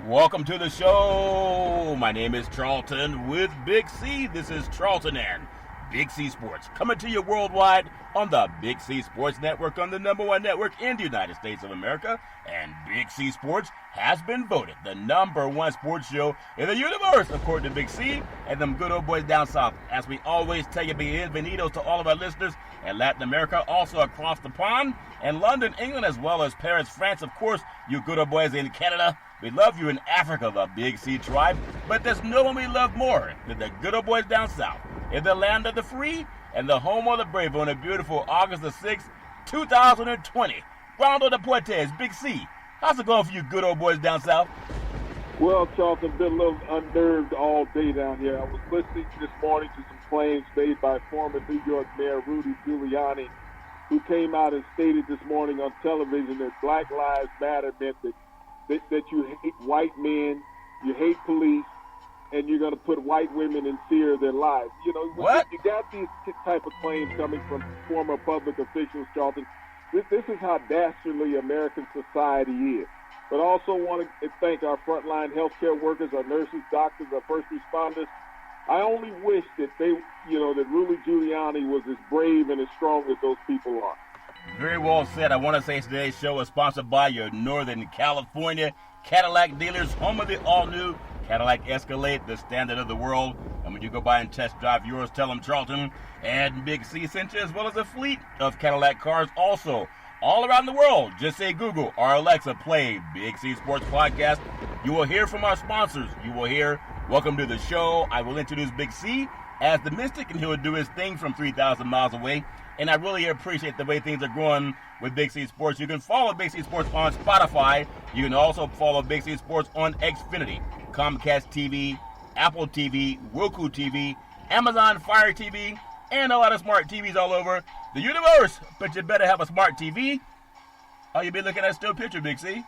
Welcome to the show. My name is Charlton with Big C. This is Charlton and Big C Sports, coming to you worldwide on the Big C Sports Network, on the #1 network in the United States of America. And Big C Sports has been voted the #1 sports show in the universe, according to Big C and them good old boys down south. As we always tell you, bienvenidos to all of our listeners in Latin America, also across the pond, and London, England, as well as Paris, France. Of course, you good old boys in Canada. We love you in Africa, the Big C tribe, but there's no one we love more than the good old boys down south, in the land of the free and the home of the brave, on a beautiful August the 6th, 2020. Rondo de Puertes, Big C, how's it going for you good old boys down south? Well, Charlton, been a little unnerved all day down here. I was listening this morning to some claims made by former New York Mayor Rudy Giuliani, who came out and stated this morning on television that Black Lives Matter meant that you hate white men, you hate police, and you're going to put white women in fear of their lives. You know, what? You got these type of claims coming from former public officials, Charlton. This is how dastardly American society is. But I also want to thank our frontline healthcare workers, our nurses, doctors, our first responders. I only wish that that Rudy Giuliani was as brave and as strong as those people are. Very well said. I want to say today's show is sponsored by your Northern California Cadillac dealers, home of the all-new Cadillac Escalade, the standard of the world. And when you go by and test drive yours, tell them Charlton and Big C sent you, as well as a fleet of Cadillac cars also all around the world. Just say Google or Alexa, play Big C Sports Podcast. You will hear from our sponsors. You will hear, welcome to the show. I will introduce Big C as the Mystic, and he'll do his thing from 3,000 miles away. And I really appreciate the way things are going with Big C Sports. You can follow Big C Sports on Spotify. You can also follow Big C Sports on Xfinity, Comcast TV, Apple TV, Roku TV, Amazon Fire TV, and a lot of smart TVs all over the universe. But you better have a smart TV, or you'll be looking at a still picture, Big C.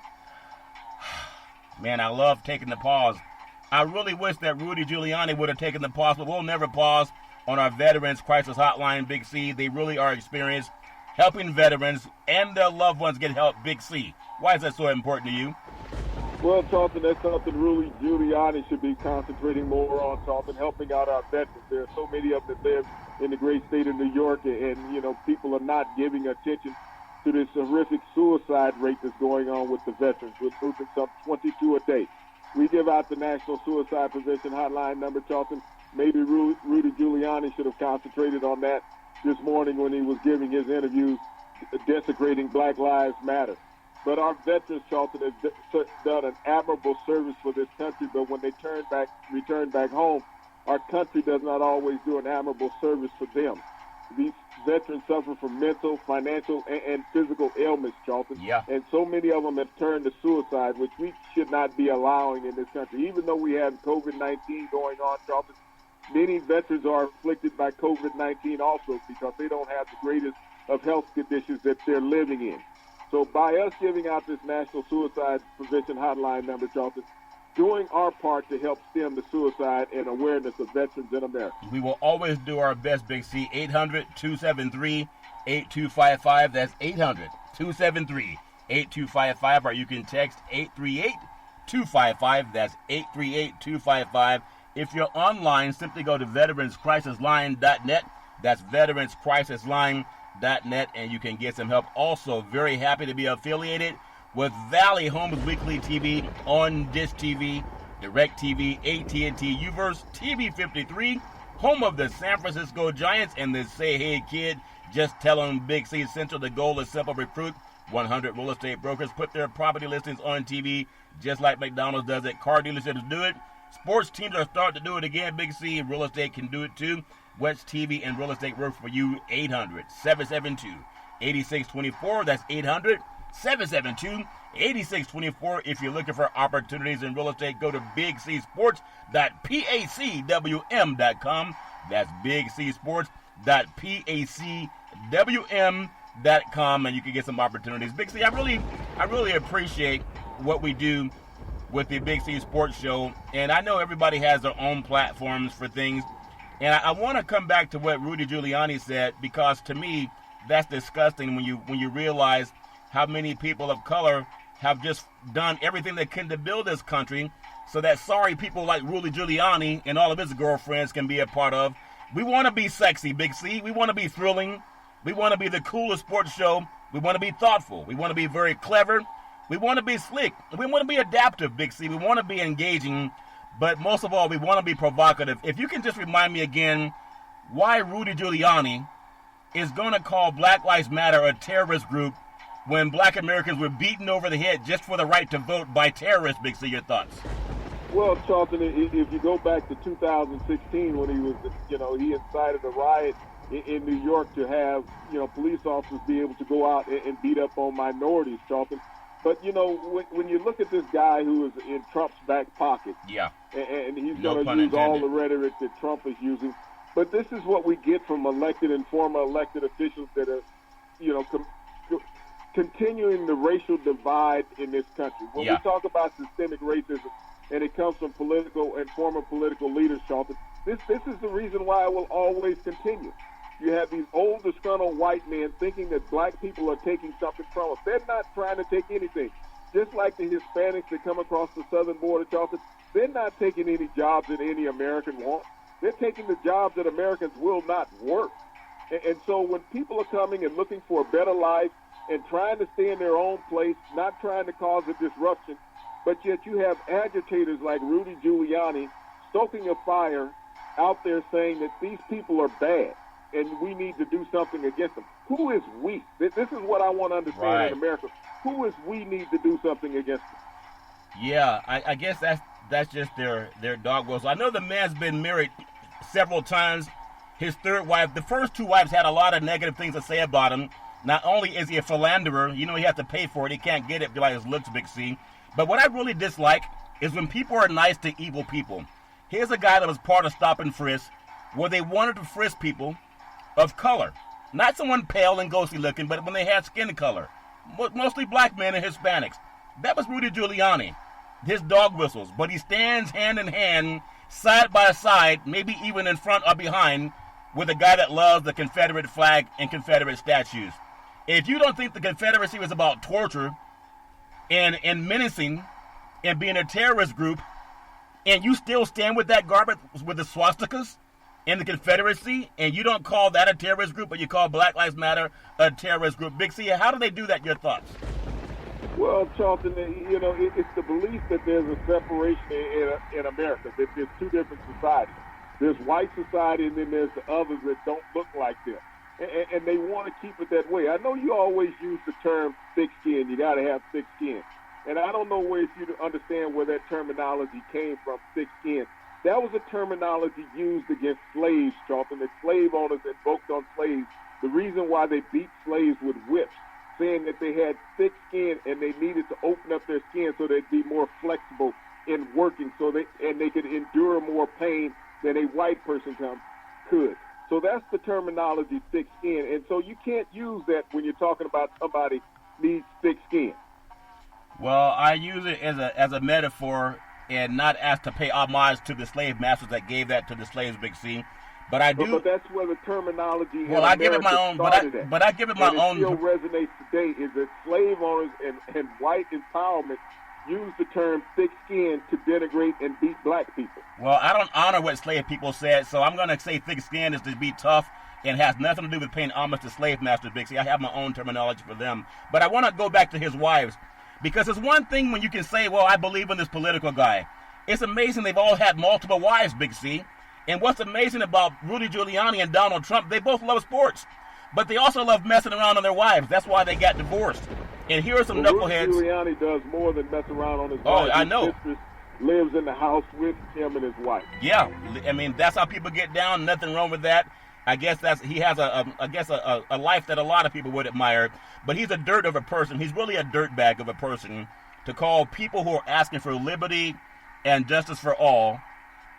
Man, I love taking the pause. I really wish that Rudy Giuliani would have taken the pause, but we'll never pause on our Veterans Crisis Hotline, Big C. They really are experienced helping veterans and their loved ones get help, Big C. Why is that so important to you? Well, Charlton, that's something Rudy Giuliani should be concentrating more on, Charlton, helping out our veterans. There are so many of them that live in the great state of New York, and people are not giving attention to this horrific suicide rate that's going on with the veterans. We're moving some 22 a day. We give out the National Suicide Prevention Hotline number, Charlton. Maybe Rudy Giuliani should have concentrated on that this morning when he was giving his interviews desecrating Black Lives Matter. But our veterans, Charlton, have done an admirable service for this country, but when they return back home, our country does not always do an admirable service for them. These veterans suffer from mental, financial, and physical ailments, Charlton. Yeah. And so many of them have turned to suicide, which we should not be allowing in this country. Even though we have COVID-19 going on, Charlton, many veterans are afflicted by COVID-19 also because they don't have the greatest of health conditions that they're living in. So by us giving out this National Suicide Prevention Hotline number, Charlton, doing our part to help stem the suicide and awareness of veterans in America. We will always do our best, Big C. 800-273-8255. That's 800-273-8255. Or you can text 838-255. That's 838-255. If you're online, simply go to veteranscrisisline.net. That's veteranscrisisline.net, and you can get some help. Also, very happy to be affiliated with Valley Homes Weekly TV on Dish TV, Direct TV, AT&T, Uverse, TV 53, home of the San Francisco Giants, and the Say Hey Kid. Just tell them Big C Central. The goal is simple: recruit 100 real estate brokers, put their property listings on TV, just like McDonald's does it. Car dealerships do it. Sports teams are starting to do it again, Big C. Real estate can do it too. West TV and real estate work for you. 800-772-8624. That's 800-772-8624. If you're looking for opportunities in real estate, go to bigcsports.pacwm.com. That's bigcsports.pacwm.com, and you can get some opportunities. Big C, I really appreciate what we do with the Big C Sports Show, and I know everybody has their own platforms for things, and I want to come back to what Rudy Giuliani said, because to me that's disgusting when you realize how many people of color have just done everything they can to build this country so that sorry people like Rudy Giuliani and all of his girlfriends can be a part of. We want to be sexy, Big C. We want to be thrilling. We want to be the coolest sports show. We want to be thoughtful. We want to be very clever. We want to be slick. We want to be adaptive, Big C. We want to be engaging. But most of all, we want to be provocative. If you can just remind me again why Rudy Giuliani is going to call Black Lives Matter a terrorist group when black Americans were beaten over the head just for the right to vote by terrorists, Big C. Your thoughts? Well, Charlton, if you go back to 2016 when he was, he incited a riot in New York to have, police officers be able to go out and beat up on minorities, Charlton. But, when you look at this guy who is in Trump's back pocket, yeah, and he's going to use all the rhetoric that Trump is using, but this is what we get from elected and former elected officials that are, continuing the racial divide in this country. When we talk about systemic racism, and it comes from political and former political leaders, Charlton, this is the reason why it will always continue. You have these old, disgruntled white men thinking that black people are taking something from us. They're not trying to take anything. Just like the Hispanics that come across the southern border, Charlton, they're not taking any jobs that any American wants. They're taking the jobs that Americans will not work. And so when people are coming and looking for a better life and trying to stay in their own place, not trying to cause a disruption, but yet you have agitators like Rudy Giuliani stoking a fire out there saying that these people are bad and we need to do something against them. Who is we? This is what I want to understand in America. Who is we need to do something against them? Yeah, I guess that's just their dog whistle. I know the man's been married several times. His third wife, the first two wives had a lot of negative things to say about him. Not only is he a philanderer, he has to pay for it. He can't get it like his looks, Big C. But what I really dislike is when people are nice to evil people. Here's a guy that was part of Stop and Frisk, where they wanted to frisk people of color. Not someone pale and ghostly looking, but when they had skin color. Mostly black men and Hispanics. That was Rudy Giuliani. His dog whistles. But he stands hand in hand, side by side, maybe even in front or behind, with a guy that loves the Confederate flag and Confederate statues. If you don't think the Confederacy was about torture and menacing and being a terrorist group, and you still stand with that garbage with the swastikas and the Confederacy, and you don't call that a terrorist group, but you call Black Lives Matter a terrorist group. Big C, how do they do that? Your thoughts? Well, Charlton, it's the belief that there's a separation in America, that there's two different societies. There's white society, and then there's the others that don't look like them. And they want to keep it that way. I know you always use the term thick skin. You got to have thick skin. And I don't know if you understand where that terminology came from, thick skin. That was a terminology used against slaves, Charlton, that slave owners invoked on slaves. The reason why they beat slaves with whips, saying that they had thick skin and they needed to open up their skin so they'd be more flexible in working, and they could endure more pain than a white person could. So that's the terminology, thick skin. And so you can't use that when you're talking about somebody needs thick skin. Well, I use it as a metaphor and not asked to pay homage to the slave masters that gave that to the slaves, Big C. But I do. But that's where the terminology. Well, I give it my own. But I give it my own. It still resonates today. Is that slave owners and white empowerment use the term thick skin to denigrate and beat black people? Well, I don't honor what slave people said, so I'm going to say thick skin is to be tough and has nothing to do with paying homage to slave masters, Big C. I have my own terminology for them. But I want to go back to his wives. Because it's one thing when you can say, well, I believe in this political guy. It's amazing they've all had multiple wives, Big C. And what's amazing about Rudy Giuliani and Donald Trump, they both love sports. But they also love messing around on their wives. That's why they got divorced. And here are some knuckleheads. Rudy Giuliani does more than mess around on his wife. Oh, I know. His mistress lives in the house with him and his wife. Yeah. I mean, that's how people get down. Nothing wrong with that. I guess he has a life that a lot of people would admire, but he's a dirt of a person. He's really a dirtbag of a person to call people who are asking for liberty and justice for all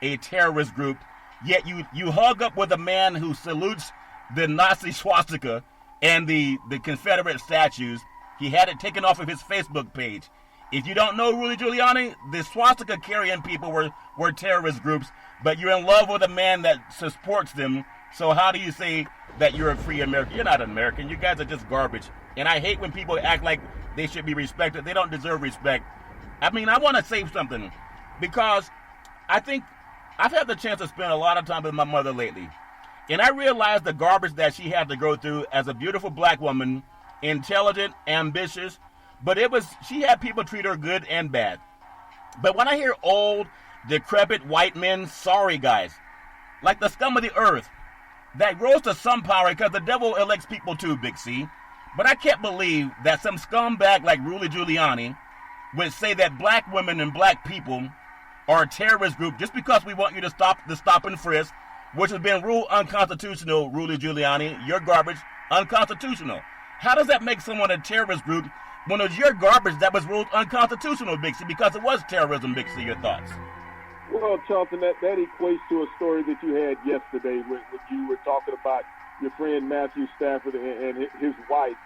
a terrorist group. Yet you hug up with a man who salutes the Nazi swastika and the Confederate statues. He had it taken off of his Facebook page. If you don't know Rudy Giuliani, the swastika carrying people were terrorist groups, but you're in love with a man that supports them. So how do you say that you're a free American? You're not an American. You guys are just garbage. And I hate when people act like they should be respected. They don't deserve respect. I mean, I want to say something because I think I've had the chance to spend a lot of time with my mother lately. And I realized the garbage that she had to go through as a beautiful black woman, intelligent, ambitious, but she had people treat her good and bad. But when I hear old, decrepit white men, sorry guys, like the scum of the earth, that rose to some power because the devil elects people too, Big C. But I can't believe that some scumbag like Rudy Giuliani would say that black women and black people are a terrorist group just because we want you to stop the stop and frisk, which has been ruled unconstitutional, Rudy Giuliani. Your garbage, unconstitutional. How does that make someone a terrorist group when it was your garbage that was ruled unconstitutional, Big C, because it was terrorism, Big C? Your thoughts? Well, Charlton, that equates to a story that you had yesterday when you were talking about your friend Matthew Stafford and his wife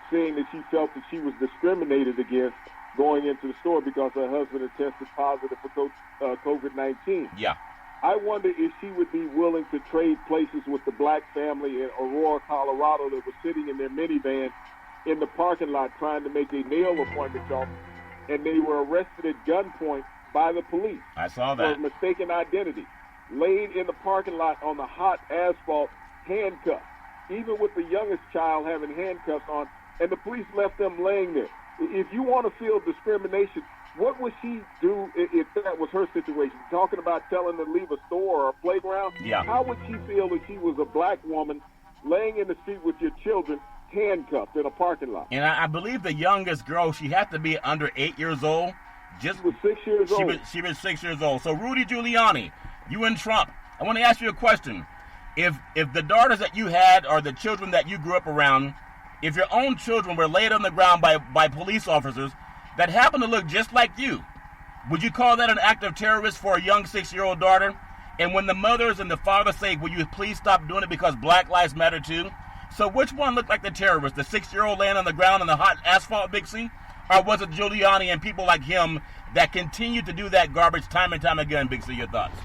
saying that she felt that she was discriminated against going into the store because her husband had tested positive for COVID-19. Yeah. I wonder if she would be willing to trade places with the black family in Aurora, Colorado that was sitting in their minivan in the parking lot trying to make a nail appointment, Charlton, and they were arrested at gunpoint by the police. I saw that. For mistaken identity. Laid in the parking lot on the hot asphalt, handcuffed. Even with the youngest child having handcuffs on, and the police left them laying there. If you want to feel discrimination, what would she do if that was her situation? Talking about telling her to leave a store or a playground? Yeah. How would she feel if she was a black woman laying in the street with your children, handcuffed in a parking lot? And I believe the youngest girl, she had to be under 8 years old. She was 6 years old. She was 6 years old. So Rudy Giuliani, you and Trump, I want to ask you a question. If the daughters that you had or the children that you grew up around, if your own children were laid on the ground by police officers that happen to look just like you, would you call that an act of terrorism for a young 6-year-old daughter? And when the mothers and the fathers say, will you please stop doing it because Black Lives Matter too? So which one looked like the terrorist? The 6-year-old laying on the ground in the hot asphalt, Big C? Or was it Giuliani and people like him that continue to do that garbage time and time again, Big C? Your thoughts?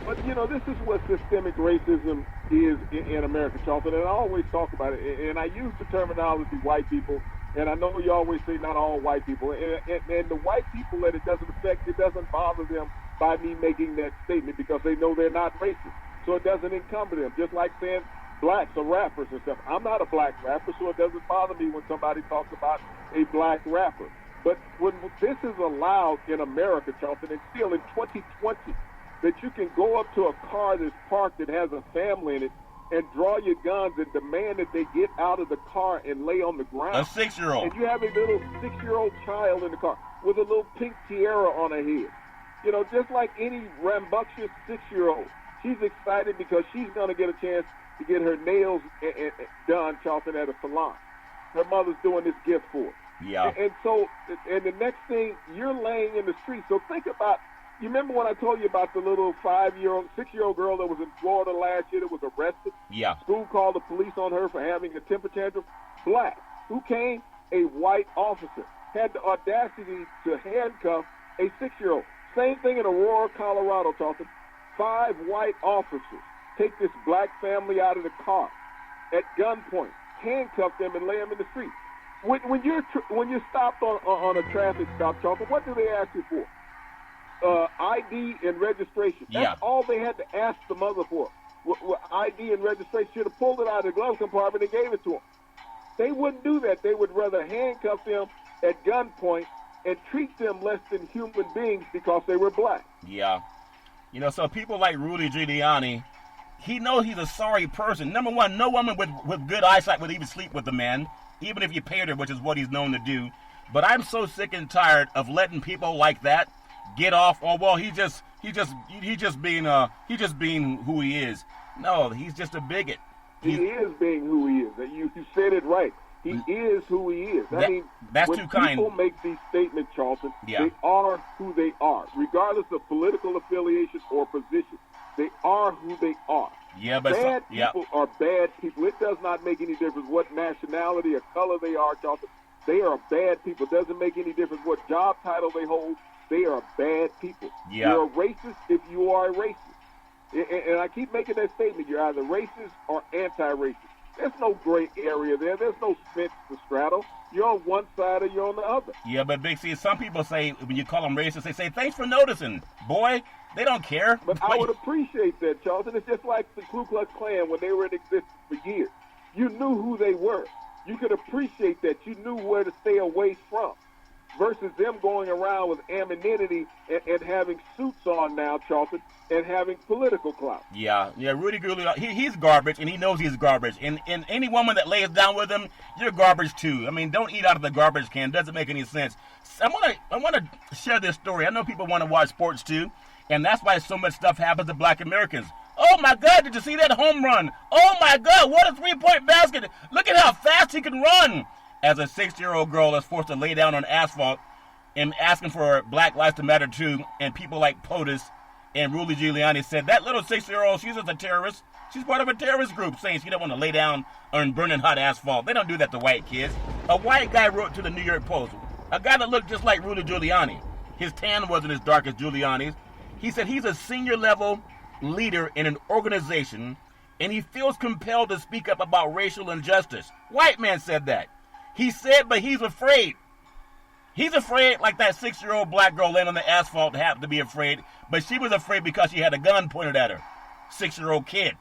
But, this is what systemic racism is in America, Charlton, and I always talk about it, and I use the terminology white people, and I know you always say not all white people, and the white people that it doesn't affect, it doesn't bother them by me making that statement because they know they're not racist, so it doesn't encumber them, just like saying blacks are rappers and stuff. I'm not a black rapper, so it doesn't bother me when somebody talks about a black rapper. But when this is allowed in America, Charlton, and still in 2020, that you can go up to a car that's parked that has a family in it and draw your guns and demand that they get out of the car and lay on the ground. A 6-year-old. And you have a little 6-year-old child in the car with a little pink tiara on her head. Just like any rambunctious 6-year-old. She's excited because she's going to get a chance to get her nails done, Charlton, at a salon. Her mother's doing this gift for her. Yeah. And the next thing, you're laying in the street. So think about, you remember when I told you about the little 6-year-old girl that was in Florida last year that was arrested? Yeah. School called the police on her for having a temper tantrum. Black. Who came? A white officer. Had the audacity to handcuff a 6-year-old. Same thing in Aurora, Colorado, talking. 5 white officers take this black family out of the car at gunpoint, handcuff them, and lay them in the street. When you're stopped on a traffic stop, talking, what do they ask you for? ID and registration. That's all they had to ask the mother for. ID and registration. Should have pulled it out of the glove compartment and gave it to them. They wouldn't do that. They would rather handcuff them at gunpoint and treat them less than human beings because they were black. Yeah. So people like Rudy Giuliani, he knows he's a sorry person. Number one, no woman with good eyesight would even sleep with a man, even if you paid her, which is what he's known to do. But I'm so sick and tired of letting people like that get off. Oh well, he's just being who he is. No, he's just a bigot. He is being who he is. You said it right. He is who he is. That's when too kind. People make these statements, Charlton, yeah. They are who they are, regardless of political affiliation or position. They are who they are. Yeah, but bad people are bad people. It does not make any difference what nationality or color they are, Charlton. They are bad people. It doesn't make any difference what job title they hold. They are bad people. Yeah. You're a racist if you are a racist. And I keep making that statement. You're either racist or anti-racist. There's no gray area there. There's no fence to straddle. You're on one side or you're on the other. Yeah, but Big C, some people say, when you call them racist, they say, thanks for noticing. Boy, they don't care. But I would appreciate that, Charlton. It's just like the Ku Klux Klan when they were in existence for years. You knew who they were. You could appreciate that. You knew where to stay away from. Versus them going around with anonymity and having suits on now, Charlton, and having political clout. Yeah, Rudy Giuliani, he's garbage, and he knows he's garbage. And any woman that lays down with him, you're garbage too. I mean, don't eat out of the garbage can. It doesn't make any sense. I want to share this story. I know people want to watch sports too, and that's why so much stuff happens to black Americans. Oh, my God, did you see that home run? Oh, my God, what a three-point basket. Look at how fast he can run. As a 6-year-old girl is forced to lay down on asphalt and asking for Black Lives to Matter too, and people like POTUS and Rudy Giuliani said, that little 6-year-old, she's just a terrorist. She's part of a terrorist group saying she don't want to lay down on burning hot asphalt. They don't do that to white kids. A white guy wrote to the New York Post, a guy that looked just like Rudy Giuliani. His tan wasn't as dark as Giuliani's. He said he's a senior-level leader in an organization, and he feels compelled to speak up about racial injustice. White man said that. He said, but he's afraid. He's afraid like that 6-year-old black girl laying on the asphalt happened to be afraid, but she was afraid because she had a gun pointed at her. 6-year-old kid.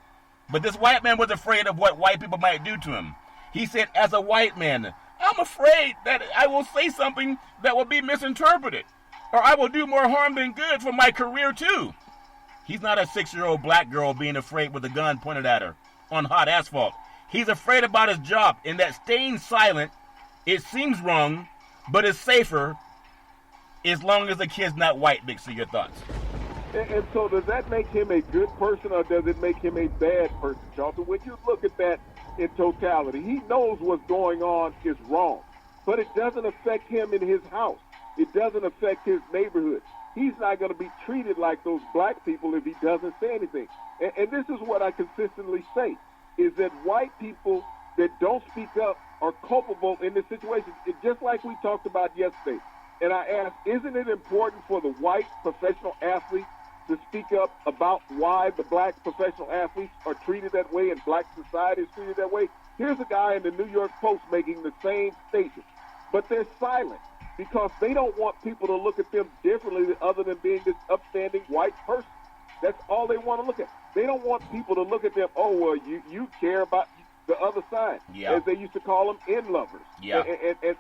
But this white man was afraid of what white people might do to him. He said, as a white man, I'm afraid that I will say something that will be misinterpreted, or I will do more harm than good for my career too. He's not a 6-year-old black girl being afraid with a gun pointed at her on hot asphalt. He's afraid about his job, and that staying silent, it seems wrong, but it's safer as long as the kid's not white. Big C, your thoughts? And so does that make him a good person or does it make him a bad person, Charlton? When you look at that in totality, he knows what's going on is wrong, but it doesn't affect him in his house. It doesn't affect his neighborhood. He's not going to be treated like those black people if he doesn't say anything. And this is what I consistently say, is that white people that don't speak up are culpable in this situation. It's just like we talked about yesterday. And I asked, isn't it important for the white professional athlete to speak up about why the black professional athletes are treated that way and black society is treated that way? Here's a guy in the New York Post making the same statement, but they're silent because they don't want people to look at them differently other than being this upstanding white person. That's all they want to look at. They don't want people to look at them, oh, well, you care about the other side, as they used to call them, in lovers. Yeah.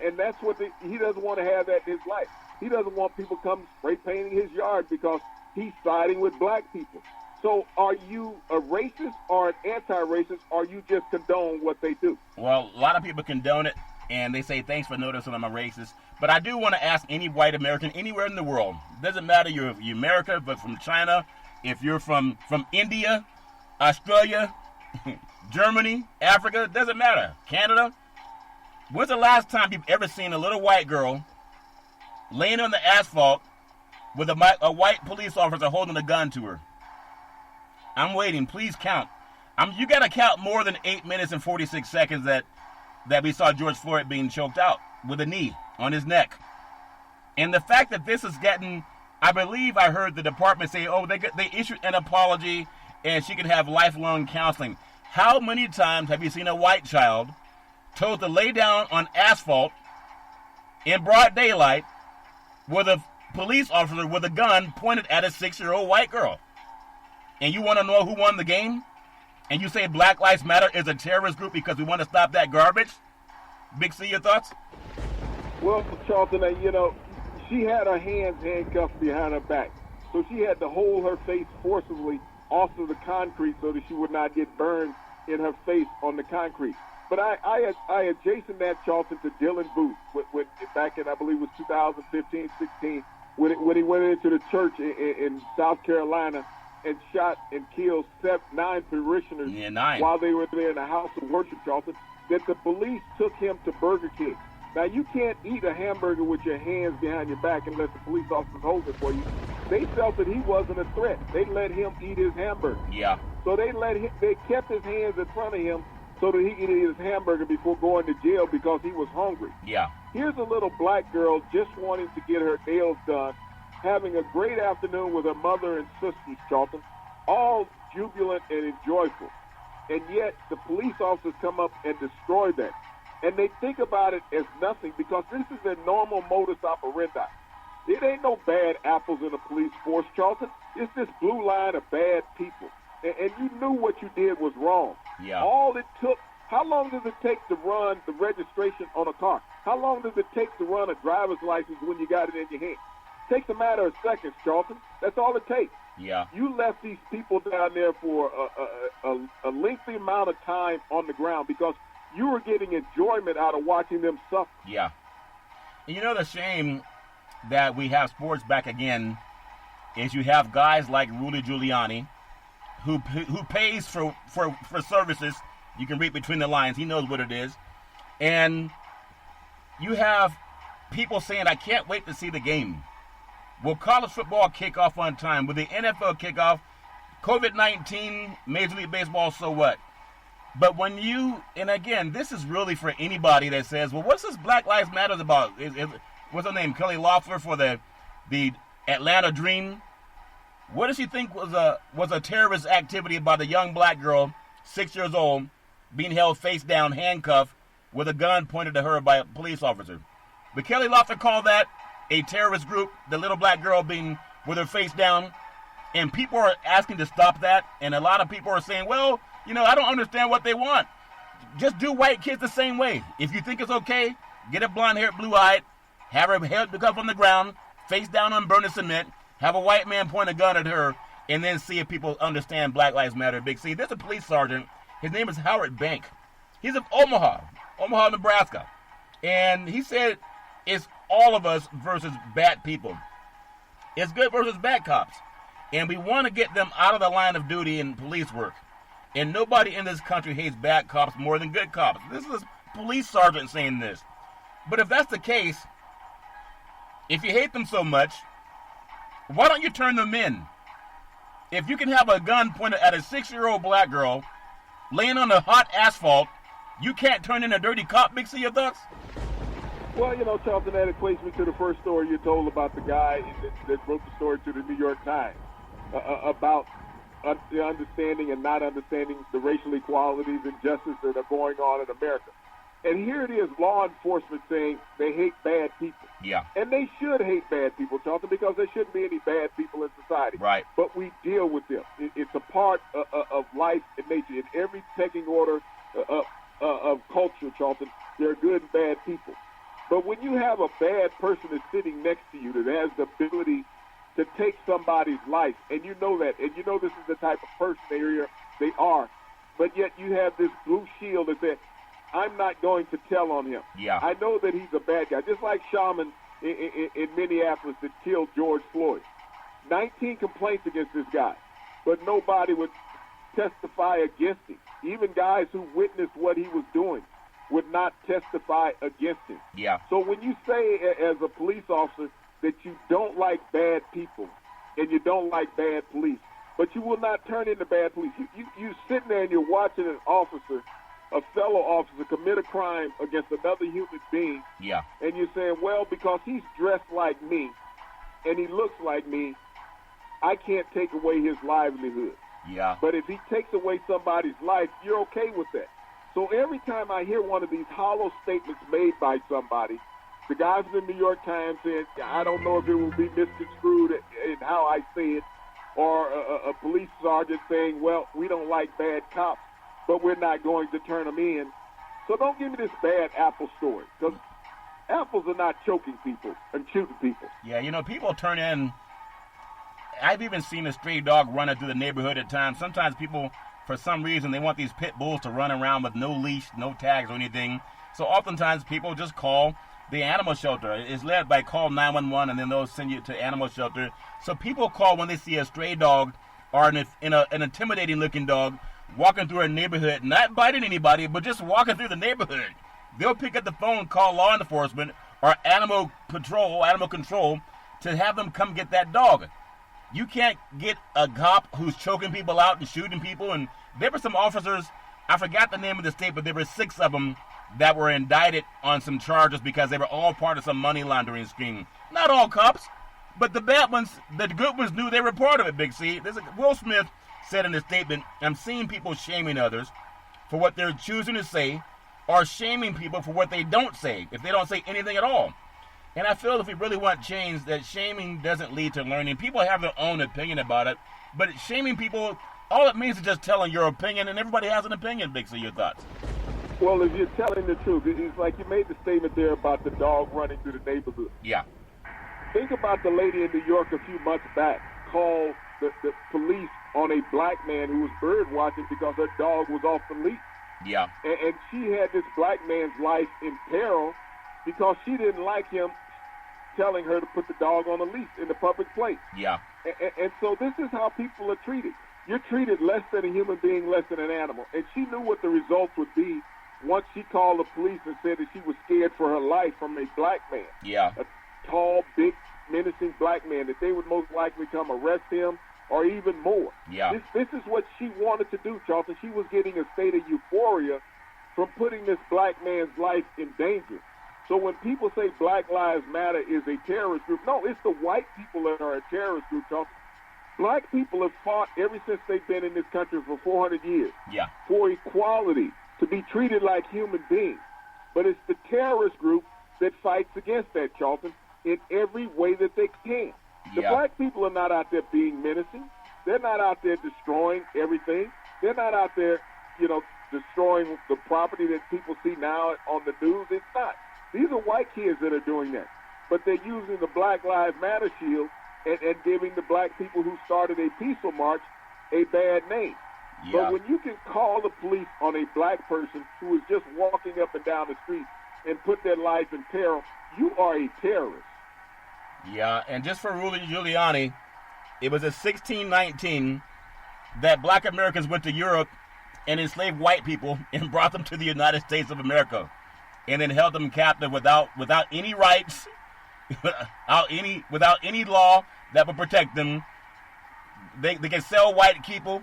And that's what he doesn't want to have that in his life. He doesn't want people come spray painting his yard because he's siding with black people. So are you a racist or an anti-racist, or you just condone what they do? Well, a lot of people condone it, and they say, thanks for noticing I'm a racist. But I do want to ask any white American anywhere in the world, it doesn't matter you're America, but from China, if you're from India, Australia, Germany, Africa, it doesn't matter, Canada, when's the last time you've ever seen a little white girl laying on the asphalt with a white police officer holding a gun to her? I'm waiting. Please count. You got to count more than 8 minutes and 46 seconds that we saw George Floyd being choked out with a knee on his neck. And the fact that this is getting, I believe I heard the department say, oh, they issued an apology and she can have lifelong counseling. How many times have you seen a white child told to lay down on asphalt in broad daylight with a police officer with a gun pointed at a 6-year-old white girl? And you want to know who won the game? And you say Black Lives Matter is a terrorist group because we want to stop that garbage? Big C, your thoughts? Well, Charlton, she had her hands handcuffed behind her back. So she had to hold her face forcibly off of the concrete so that she would not get burned in her face on the concrete. But I adjacent that, Charlton, to Dylan Booth back in, I believe it was 2015, 16, when he went into the church in South Carolina and shot and killed 9 parishioners while they were there in the house of worship, Charlton, that the police took him to Burger King. Now, you can't eat a hamburger with your hands behind your back unless the police officers hold it for you. They felt that he wasn't a threat. They let him eat his hamburger. Yeah. So they kept his hands in front of him so that he could eat his hamburger before going to jail because he was hungry. Yeah. Here's a little black girl just wanting to get her nails done, having a great afternoon with her mother and sisters, Charlton, all jubilant and joyful. and yet the police officers come up and destroy that. And they think about it as nothing because this is their normal modus operandi. It ain't no bad apples in the police force, Charlton. It's this blue line of bad people. And you knew what you did was wrong. Yeah. All it took, how long does it take to run the registration on a car? How long does it take to run a driver's license when you got it in your hand? It takes a matter of seconds, Charlton. That's all it takes. Yeah. You left these people down there for a lengthy amount of time on the ground because you were getting enjoyment out of watching them suffer. Yeah. And you know the shame that we have sports back again is you have guys like Rudy Giuliani who pays for services. You can read between the lines. He knows what it is. And you have people saying, I can't wait to see the game. Will college football kick off on time? Will the NFL kick off? COVID-19, Major League Baseball, so what? But when you, and again, this is really for anybody that says, well, what's this Black Lives Matter about? What's her name? Kelly Loeffler for the Atlanta Dream? What does she think was a terrorist activity about a young black girl, 6 years old, being held face down, handcuffed, with a gun pointed at her by a police officer? But Kelly Loeffler called that a terrorist group, the little black girl being with her face down, and people are asking to stop that, and a lot of people are saying, well, you know, I don't understand what they want. Just do white kids the same way. If you think it's okay, get a blonde-haired, blue-eyed, have her head up on the ground, face down on burning cement, have a white man point a gun at her, and then see if people understand Black Lives Matter. Big C. There's a police sergeant. His name is Howard Bank. He's of Omaha, Nebraska. And he said it's all of us versus bad people. It's good versus bad cops. And we want to get them out of the line of duty in police work. And nobody in this country hates bad cops more than good cops. This is a police sergeant saying this. But if that's the case, if you hate them so much, why don't you turn them in? If you can have a gun pointed at a 6-year-old black girl laying on the hot asphalt, you can't turn in a dirty cop, Big C, your thoughts? Well, you know, Charlton, that equates me to the first story you told about the guy that wrote the story to the New York Times about the understanding and not understanding the racial equalities and justice that are going on in America. And here it is, law enforcement saying they hate bad people. Yeah. And they should hate bad people, Charlton, because there shouldn't be any bad people in society. Right. But we deal with them. It's a part of life and nature. In every pecking order of culture, Charlton, there are good and bad people. But when you have a bad person that's sitting next to you that has the ability to take somebody's life, and you know that, and you know this is the type of person they are, but yet you have this blue shield that says, I'm not going to tell on him. Yeah. I know that he's a bad guy, just like Shaman in Minneapolis that killed George Floyd. 19 complaints against this guy, but nobody would testify against him. Even guys who witnessed what he was doing would not testify against him. Yeah. So when you say as a police officer that you don't like bad people and you don't like bad police, but you will not turn into bad police. You sitting there and you're watching an officer, a fellow officer, commit a crime against another human being. Yeah. And you're saying, well, because he's dressed like me and he looks like me, I can't take away his livelihood. Yeah. But if he takes away somebody's life, you're okay with that. So every time I hear one of these hollow statements made by somebody, the guys in the New York Times saying, I don't know if it will be misconstrued in how I say it, or a police sergeant saying, well, we don't like bad cops, but we're not going to turn them in. So don't give me this bad apple story, because apples are not choking people and shooting people. Yeah, you know, people turn in. I've even seen a stray dog running through the neighborhood at times. Sometimes people, for some reason, they want these pit bulls to run around with no leash, no tags or anything. So oftentimes people just call the animal shelter. It's led by call 911, and then they'll send you to animal shelter. So people call when they see a stray dog or an intimidating-looking dog walking through a neighborhood, not biting anybody, but just walking through the neighborhood. They'll pick up the phone, call law enforcement or animal control, to have them come get that dog. You can't get a cop who's choking people out and shooting people. And there were some officers, I forgot the name of the state, but there were 6 of them that were indicted on some charges because they were all part of some money laundering scheme. Not all cops, but the bad ones, the good ones knew they were part of it, Big C. Will Smith said in his statement, I'm seeing people shaming others for what they're choosing to say, or shaming people for what they don't say, if they don't say anything at all. And I feel if we really want change, that shaming doesn't lead to learning. People have their own opinion about it, but shaming people, all it means is just telling your opinion, and everybody has an opinion. Big C, your thoughts? Well, if you're telling the truth, it's like you made the statement there about the dog running through the neighborhood. Yeah. Think about the lady in New York a few months back called the police on a black man who was bird watching because her dog was off the leash. Yeah. And she had this black man's life in peril because she didn't like him telling her to put the dog on a leash in the public place. Yeah. And so this is how people are treated. You're treated less than a human being, less than an animal. And she knew what the results would be once she called the police and said that she was scared for her life from a black man. Yeah. A tall, big, menacing black man, that they would most likely come arrest him or even more. Yeah. This is what she wanted to do, Charlton. She was getting a state of euphoria from putting this black man's life in danger. So when people say Black Lives Matter is a terrorist group, no, it's the white people that are a terrorist group, Charlton. Black people have fought ever since they've been in this country for 400 years for equality, to be treated like human beings. But it's the terrorist group that fights against that, Charlton, in every way that they can. The black people are not out there being menacing. They're not out there destroying everything. They're not out there, destroying the property that people see now on the news. It's not. These are white kids that are doing that. But they're using the Black Lives Matter shield and giving the black people who started a peaceful march a bad name. Yeah. But when you can call the police on a black person who is just walking up and down the street and put their life in peril, you are a terrorist. Yeah, and just for Rudy Giuliani, it was in 1619 that black Americans went to Europe and enslaved white people and brought them to the United States of America, and then held them captive without any rights, without any law that would protect them. They could sell white people,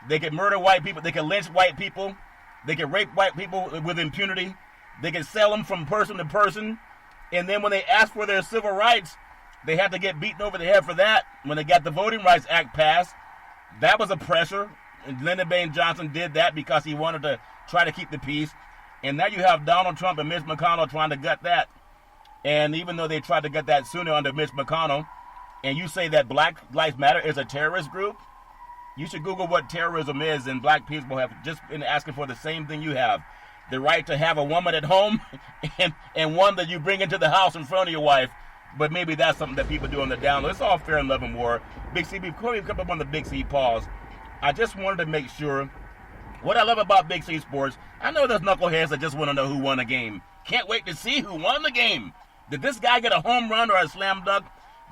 they could murder white people, they could lynch white people, they could rape white people with impunity, they could sell them from person to person. And then when they asked for their civil rights, they had to get beaten over the head for that. When they got the Voting Rights Act passed, that was a pressure. And Lyndon Baines Johnson did that because he wanted to try to keep the peace. And now you have Donald Trump and Mitch McConnell trying to gut that. And even though they tried to gut that sooner under Mitch McConnell, and you say that Black Lives Matter is a terrorist group, you should Google what terrorism is, and black people have just been asking for the same thing you have. The right to have a woman at home and one that you bring into the house in front of your wife. But maybe that's something that people do on the down low. It's all fair and love and war. Big C, before we come up on the Big C pause, I just wanted to make sure what I love about Big C Sports, I know there's knuckleheads that just want to know who won the game. Can't wait to see who won the game. Did this guy get a home run or a slam dunk?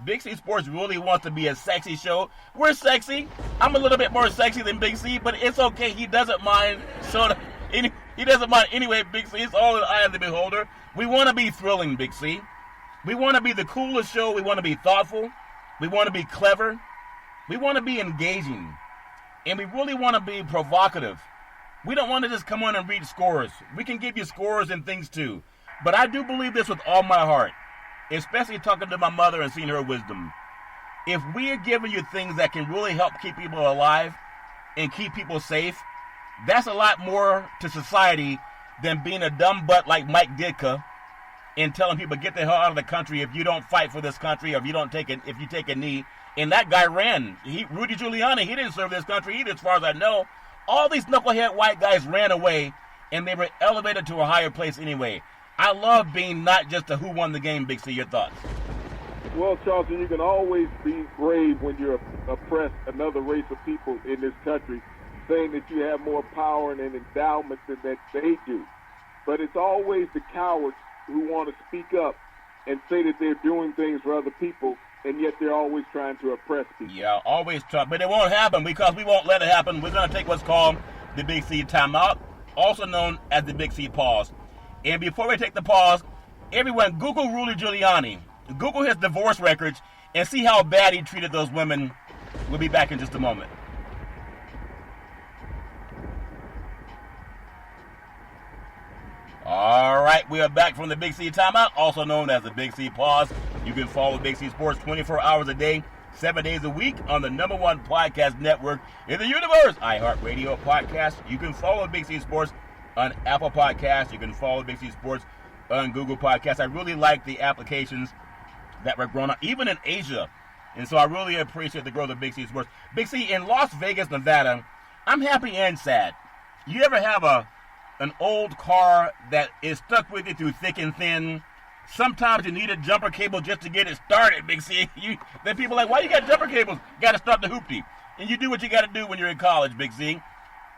Big C Sports really wants to be a sexy show. We're sexy. I'm a little bit more sexy than Big C, but it's okay. He doesn't mind. He doesn't mind anyway, Big C. It's all in the eye of the beholder. We want to be thrilling, Big C. We want to be the coolest show. We want to be thoughtful. We want to be clever. We want to be engaging. And we really want to be provocative. We don't want to just come on and read scores. We can give you scores and things too. But I do believe this with all my heart, especially talking to my mother and seeing her wisdom. If we are giving you things that can really help keep people alive and keep people safe, that's a lot more to society than being a dumb butt like Mike Ditka and telling people get the hell out of the country if you don't fight for this country or if you take a knee. And that guy ran. Rudy Giuliani, he didn't serve this country either, as far as I know. All these knucklehead white guys ran away, and they were elevated to a higher place anyway. I love being not just a who won the game, Big C. Your thoughts? Well, Charlton, you can always be brave when you're oppressed another race of people in this country, saying that you have more power and endowment than that they do. But it's always the cowards who want to speak up and say that they're doing things for other people, and yet they're always trying to oppress people. Yeah, always try. But it won't happen because we won't let it happen. We're going to take what's called the Big C timeout, also known as the Big C pause. And before we take the pause, everyone Google Rudy Giuliani. Google his divorce records and see how bad he treated those women. We'll be back in just a moment. All right, we are back from the Big C timeout, also known as the Big C pause. You can follow Big C Sports 24 hours a day, 7 days a week on the #1 podcast network in the universe, iHeartRadio Podcast. You can follow Big C Sports on Apple Podcasts. You can follow Big C Sports on Google Podcasts. I really like the applications that were grown up, even in Asia. And so I really appreciate the growth of Big C Sports. Big C, in Las Vegas, Nevada, I'm happy and sad. You ever have an old car that is stuck with you through thick and thin? Sometimes you need a jumper cable just to get it started, Big C. Then people are like, why you got jumper cables? Got to start the hoopty. And you do what you got to do when you're in college, Big C.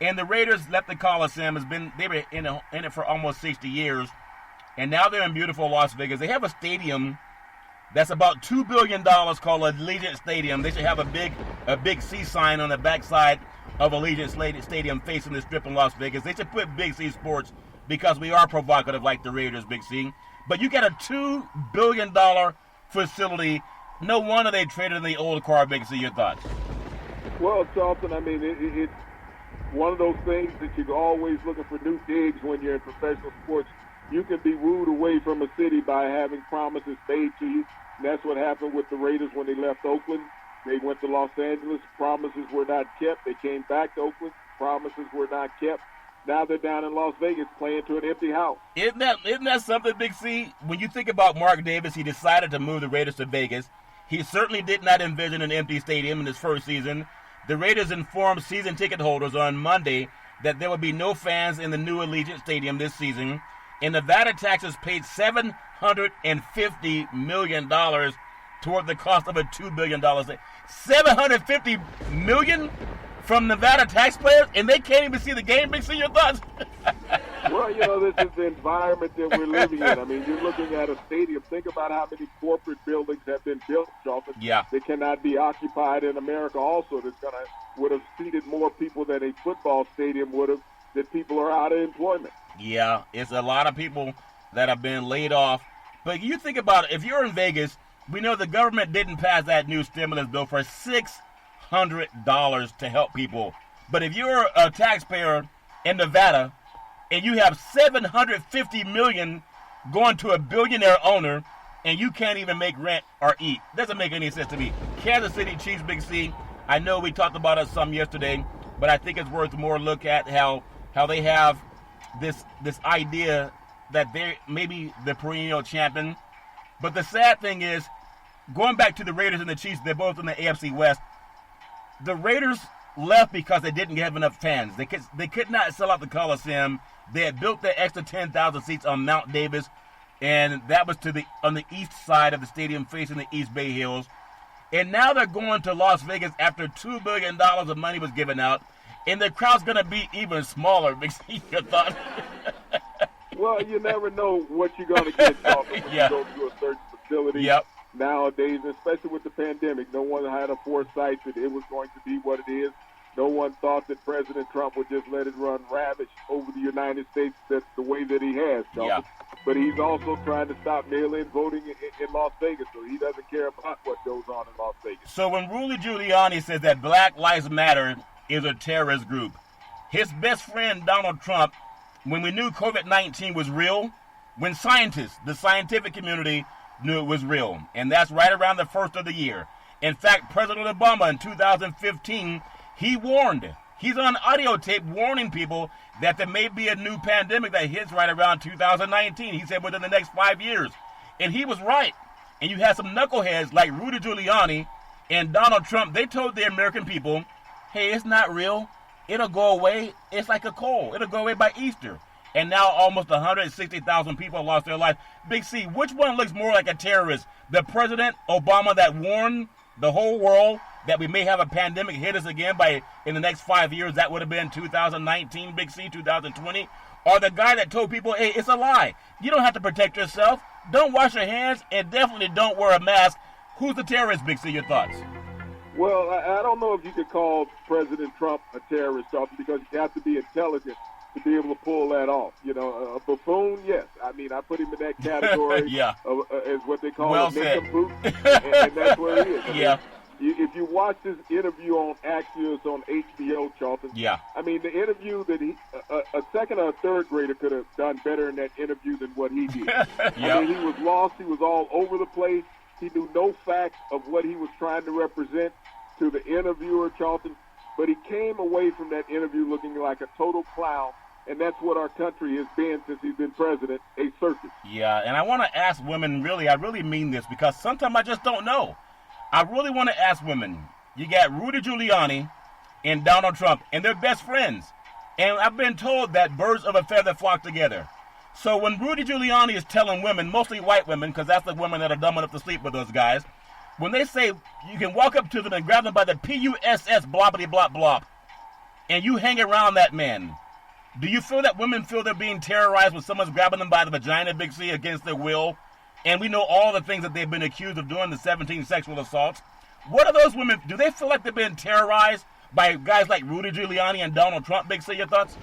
And the Raiders left the Coliseum. They were in it for almost 60 years. And now they're in beautiful Las Vegas. They have a stadium that's about $2 billion called Allegiant Stadium. They should have a big C sign on the backside of Allegiant Stadium facing the Strip in Las Vegas. They should put Big C Sports because we are provocative like the Raiders, Big C. But you got a $2 billion facility. No wonder they traded in the old car, Big C. Your thoughts? Well, Charlton, I mean, it's one of those things that you're always looking for new digs when you're in professional sports. You can be wooed away from a city by having promises made to you. And that's what happened with the Raiders when they left Oakland. They went to Los Angeles. Promises were not kept. They came back to Oakland. Promises were not kept. Now they're down in Las Vegas playing to an empty house. Isn't that something, Big C? When you think about Mark Davis, he decided to move the Raiders to Vegas. He certainly did not envision an empty stadium in his first season. The Raiders informed season ticket holders on Monday that there would be no fans in the new Allegiant Stadium this season. And Nevada taxes paid $750 million toward the cost of a $2 billion. $750 million from Nevada taxpayers, and they can't even see the game. Big C, your thoughts? Well, this is the environment that we're living in. I mean, you're looking at a stadium. Think about how many corporate buildings have been built, Charlton. Yeah. They cannot be occupied in America also. Would have seated more people than a football stadium would have, that people are out of employment. Yeah, it's a lot of people that have been laid off. But you think about it, if you're in Vegas, we know the government didn't pass that new stimulus bill for $600 to help people. But if you're a taxpayer in Nevada and you have $750 million going to a billionaire owner and you can't even make rent or eat, doesn't make any sense to me. Kansas City Chiefs, Big C, I know we talked about it some yesterday, but I think it's worth more look at how they have this idea that they're maybe the perennial champion. But the sad thing is, going back to the Raiders and the Chiefs, they're both in the AFC West. The Raiders left because they didn't have enough fans. They could not sell out the Coliseum. They had built the extra 10,000 seats on Mount Davis, and that was on the east side of the stadium facing the East Bay Hills. And now they're going to Las Vegas after $2 billion of money was given out, and the crowd's going to be even smaller. Big C, your thought? Well, you never know what you're going to get when yeah. you go to a certain facility. Yep. Nowadays, especially with the pandemic, no one had a foresight that it was going to be what it is. No one thought that President Trump would just let it run ravage over the United States. That's the way that he has, yeah. But he's also trying to stop mail-in voting in Las Vegas, so he doesn't care about what goes on in Las Vegas. So when Rudy Giuliani says that Black Lives Matter is a terrorist group, his best friend Donald Trump, when we knew COVID-19 was real, when scientists, the scientific community, knew it was real, and that's right around the first of the year. In fact, President Obama in 2015, he warned, he's on audio tape warning people that there may be a new pandemic that hits right around 2019. He said within the next 5 years. And he was right. And you had some knuckleheads like Rudy Giuliani and Donald Trump. They told the American people, hey, it's not real. It'll go away. It's like a cold. It'll go away by Easter. And now almost 160,000 people lost their life. Big C, which one looks more like a terrorist? The President Obama that warned the whole world that we may have a pandemic hit us again in the next 5 years? That would have been 2019, Big C, 2020. Or the guy that told people, hey, it's a lie. You don't have to protect yourself. Don't wash your hands, and definitely don't wear a mask. Who's the terrorist, Big C? Your thoughts? Well, I don't know if you could call President Trump a terrorist, because you have to be intelligent to be able to pull that off. A buffoon, yes. I mean, I put him in that category yeah. As what they call well a nincompoop, and that's where he is. Yeah. If you watch this interview on Axios on HBO, Charlton, yeah. I mean, the interview that a second or a third grader could have done better in that interview than what he did. yeah. I mean, he was lost. He was all over the place. He knew no facts of what he was trying to represent to the interviewer, Charlton, but he came away from that interview looking like a total clown, and that's what our country has been since he's been president, a circus. Yeah, and I want to ask women, really, I really mean this, because sometimes I just don't know. I really want to ask women. You got Rudy Giuliani and Donald Trump, and they're best friends. And I've been told that birds of a feather flock together. So when Rudy Giuliani is telling women, mostly white women, because that's the women that are dumb enough to sleep with those guys, when they say you can walk up to them and grab them by the P-U-S-S bloppity blop blop, and you hang around that man, do you feel that women feel they're being terrorized when someone's grabbing them by the vagina, Big C, against their will? And we know all the things that they've been accused of doing, the 17 sexual assaults. What are those women, do they feel like they're being terrorized by guys like Rudy Giuliani and Donald Trump? Big C, your thoughts?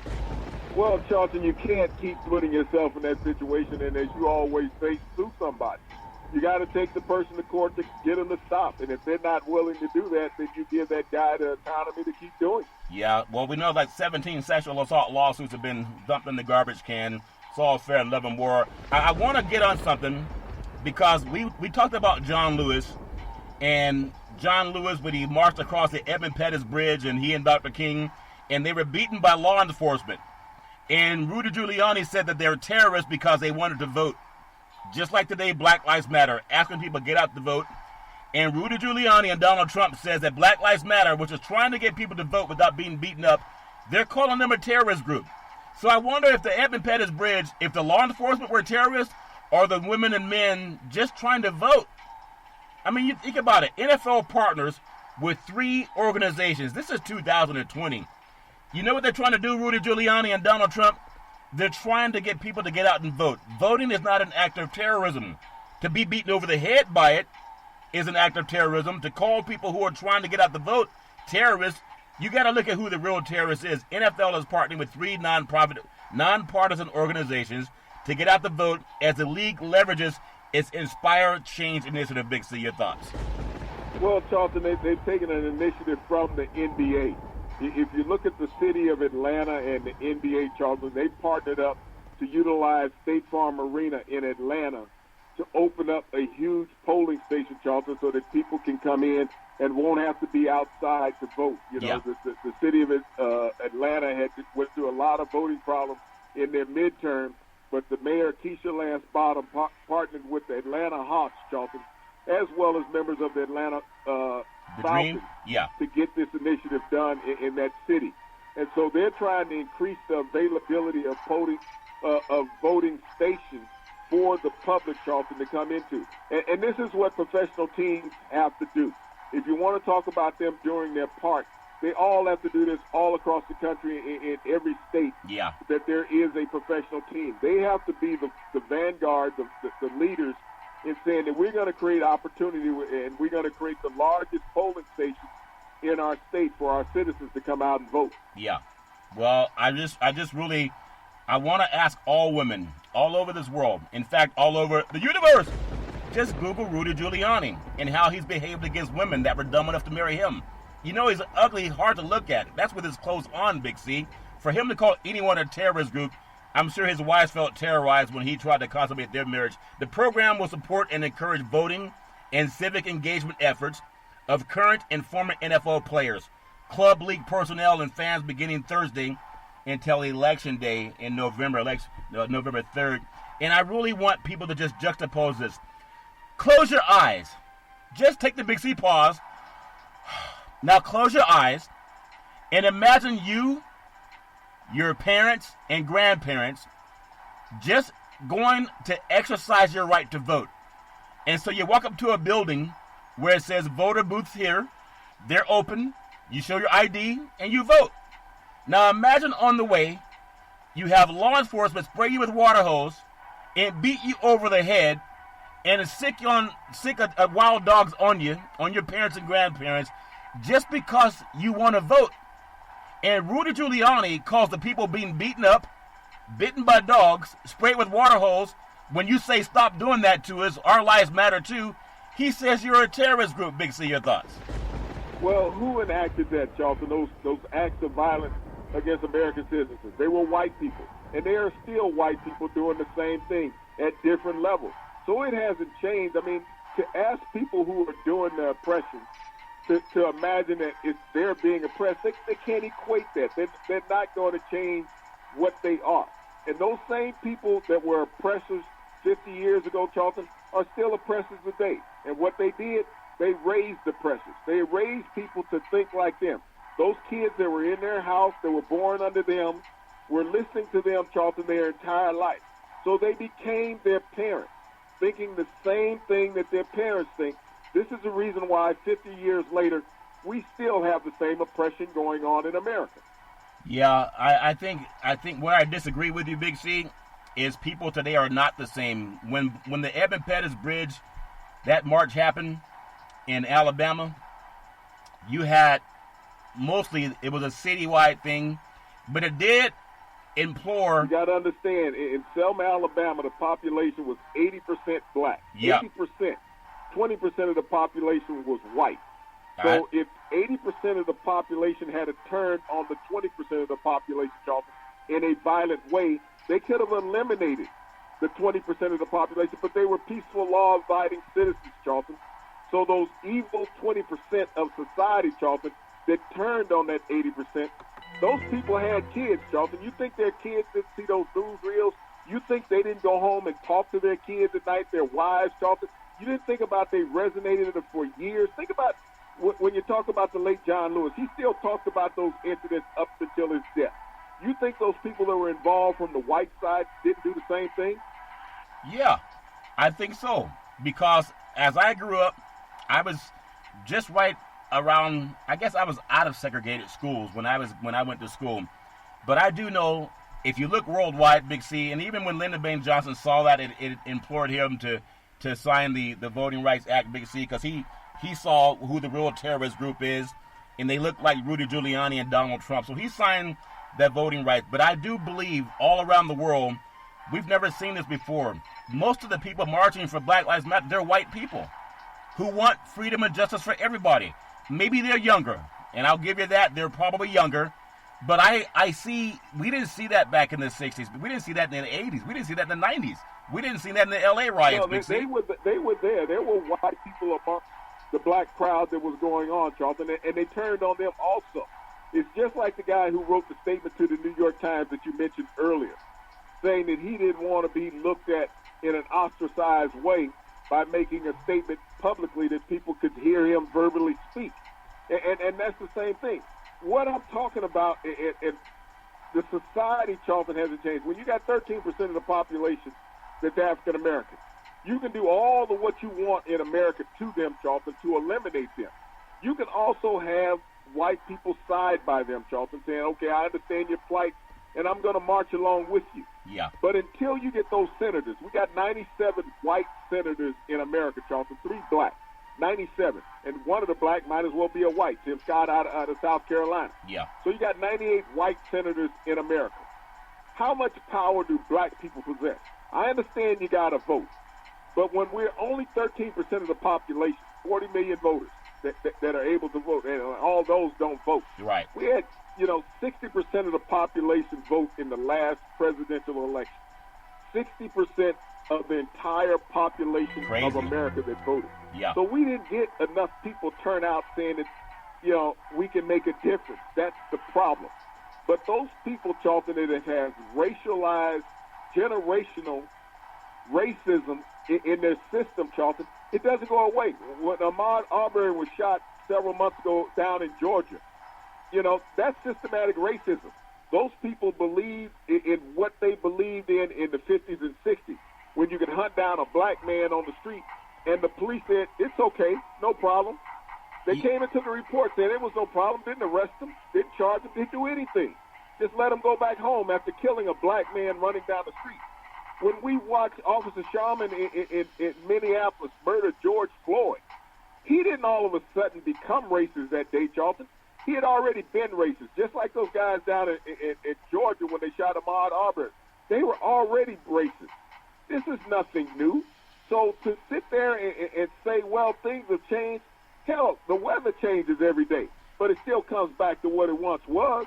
Well, Charlton, you can't keep putting yourself in that situation, and as you always say, sue somebody. You got to take the person to court to get them to stop, and if they're not willing to do that, then you give that guy the autonomy to keep doing it. Yeah, well, we know like 17 sexual assault lawsuits have been dumped in the garbage can. It's all fair and love and war. I want to get on something because we talked about John Lewis, and John Lewis, when he marched across the Edmund Pettus Bridge, and he and Dr. King, and they were beaten by law enforcement. And Rudy Giuliani said that they were terrorists because they wanted to vote. Just like today, Black Lives Matter, asking people to get out to vote. And Rudy Giuliani and Donald Trump says that Black Lives Matter, which is trying to get people to vote without being beaten up, they're calling them a terrorist group. So I wonder if the Edmund Pettus Bridge, if the law enforcement were terrorists, or the women and men just trying to vote. I mean, you think about it. NFL partners with 3 organizations. This is 2020. You know what they're trying to do, Rudy Giuliani and Donald Trump? They're trying to get people to get out and vote. Voting is not an act of terrorism. To be beaten over the head by it is an act of terrorism. To call people who are trying to get out the vote terrorists, you got to look at who the real terrorist is. NFL is partnering with 3 nonpartisan organizations to get out the vote as the league leverages its Inspire Change initiative. Big C, your thoughts? Well, Charlton, they've taken an initiative from the NBA. If you look at the city of Atlanta and the NBA, Charlton, they partnered up to utilize State Farm Arena in Atlanta to open up a huge polling station, Charlton, so that people can come in and won't have to be outside to vote. You know, yeah. the city of Atlanta went through a lot of voting problems in their midterm, but the mayor, Keisha Lance Bottom, partnered with the Atlanta Hawks, Charlton, as well as members of the Atlanta Falcons, to get this initiative done in that city. And so they're trying to increase the availability of voting stations for the public, Charlton, to come into. And this is what professional teams have to do. If you want to talk about them doing their part, they all have to do this all across the country in every state, that there is a professional team. They have to be the vanguard, the leaders, in saying that we're going to create opportunity and we're going to create the largest polling stations in our state for our citizens to come out and vote. Yeah. Well, I want to ask all women all over this world, in fact, all over the universe, just Google Rudy Giuliani and how he's behaved against women that were dumb enough to marry him. You know, he's ugly, hard to look at. That's with his clothes on, Big C. For him to call anyone a terrorist group, I'm sure his wives felt terrorized when he tried to consummate their marriage. The program will support and encourage voting and civic engagement efforts of current and former NFL players, club league personnel, and fans beginning Thursday until Election Day in November 3rd. And I really want people to just juxtapose this. Close your eyes. Just take the Big C pause. Now close your eyes and imagine your parents and grandparents just going to exercise your right to vote. And so you walk up to a building where it says voter booths here. They're open. You show your ID and you vote. Now imagine on the way you have law enforcement spray you with water hose and beat you over the head and sick wild dogs on you, on your parents and grandparents, just because you want to vote. And Rudy Giuliani calls the people being beaten up, bitten by dogs, sprayed with water hose. When you say stop doing that to us, our lives matter too, he says you're a terrorist group. Big C, your thoughts? Well, who enacted that, Charlton? Those acts of violence against American citizens. They were white people, and there are still white people doing the same thing at different levels. So it hasn't changed. I mean, to ask people who are doing the oppression to imagine that it's they're being oppressed, they can't equate that. They're not going to change what they are. And those same people that were oppressors 50 years ago, Charlton, are still oppressors today. And what they did, they raised oppressors. They raised people to think like them. Those kids that were in their house, that were born under them, were listening to them, Charlton, their entire life. So they became their parents, thinking the same thing that their parents think. This is the reason why 50 years later, we still have the same oppression going on in America. Yeah, I think where I disagree with you, Big C, is people today are not the same. When the Edmund Pettus Bridge, that march happened in Alabama, you had mostly, it was a citywide thing, but it did implore. You got to understand, in Selma, Alabama, the population was 80% black. Yeah. 80%. 20% of the population was white. So if 80% of the population had turned on the 20% of the population, Charlton, in a violent way, they could have eliminated the 20% of the population, but they were peaceful, law-abiding citizens, Charlton. So those evil 20% of society, Charlton, that turned on that 80%, those people had kids, Charlton. You think their kids didn't see those news reels? You think they didn't go home and talk to their kids at night, their wives, Charlton? You didn't think about they resonated with them for years? Think about when you talk about the late John Lewis, he still talked about those incidents up until his death. You think those people that were involved from the white side didn't do the same thing? Yeah, I think so. Because as I grew up, I was just right around, I guess I was out of segregated schools when I went to school. But I do know, if you look worldwide, Big C, and even when Lyndon Baines Johnson saw that, it implored him to sign the Voting Rights Act, Big C, because he saw who the real terrorist group is, and they look like Rudy Giuliani and Donald Trump. So he signed that voting rights. But I do believe all around the world, we've never seen this before. Most of the people marching for Black Lives Matter, they're white people who want freedom and justice for everybody. Maybe they're younger, and I'll give you that. They're probably younger. But I see, we didn't see that back in the 60s. We didn't see that in the 80s. We didn't see that in the 90s. We didn't see that in the L.A. riots. No, they were there. There were white people amongst the black crowd that was going on, Charlton, and they turned on them also. It's just like the guy who wrote the statement to the New York Times that you mentioned earlier, saying that he didn't want to be looked at in an ostracized way by making a statement publicly that people could hear him verbally speak. And that's the same thing. What I'm talking about, and the society, Charlton, hasn't changed. When you got 13% of the population that's African American, you can do all the what you want in America to them, Charlton, to eliminate them. You can also have white people side by them, Charlton, saying, okay, I understand your plight, and I'm going to march along with you. Yeah. But until you get those senators, we got 97 white senators in America, Charlton, 3 black, 97. And one of the black might as well be a white, Tim Scott out of South Carolina. Yeah. So you got 98 white senators in America. How much power do black people possess? I understand you got to vote. But when we're only 13% of the population, 40 million voters that are able to vote, and all those don't vote. Right. We had, 60% of the population vote in the last presidential election. 60% of the entire population of America that voted. Yeah. So we didn't get enough people turn out saying that, we can make a difference. That's the problem. But those people, Charlton, that have racialized, generational racism in their system, Charlton, it doesn't go away. When Ahmaud Arbery was shot several months ago down in Georgia, that's systematic racism. Those people believe in what they believed in the 50s and 60s, when you could hunt down a black man on the street, and the police said, it's okay, no problem. They came into the report, said it was no problem, didn't arrest him, didn't charge him, didn't do anything. Just let him go back home after killing a black man running down the street. When we watched Officer Sharman in Minneapolis murder George Floyd, he didn't all of a sudden become racist that day, Charlton. He had already been racist, just like those guys down in Georgia when they shot Ahmaud Arbery. They were already racist. This is nothing new. So to sit there and say, well, things have changed, hell, the weather changes every day, but it still comes back to what it once was.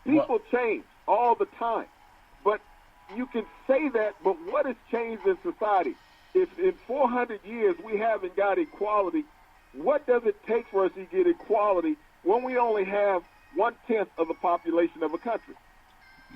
People change all the time. But you can say that, but what has changed in society? if in 400 years we haven't got equality, what does it take for us to get equality when we only have 1/10 of the population of a country?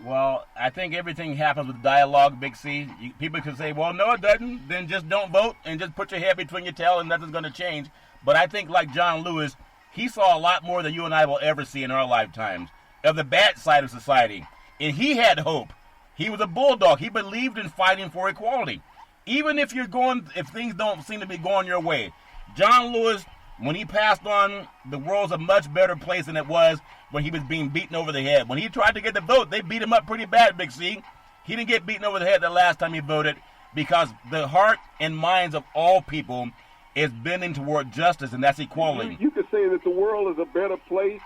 Well, I think everything happens with dialogue, Big C. People can say, well, no, it doesn't. Then just don't vote and just put your head between your tail and nothing's going to change. But I think like John Lewis, he saw a lot more than you and I will ever see in our lifetimes of the bad side of society. And he had hope. He was a bulldog. He believed in fighting for equality. Even if things don't seem to be going your way. John Lewis, when he passed on, the world's a much better place than it was when he was being beaten over the head. When he tried to get the vote, they beat him up pretty bad, Big C. He didn't get beaten over the head the last time he voted because the heart and minds of all people is bending toward justice, and that's equality. You could say that the world is a better place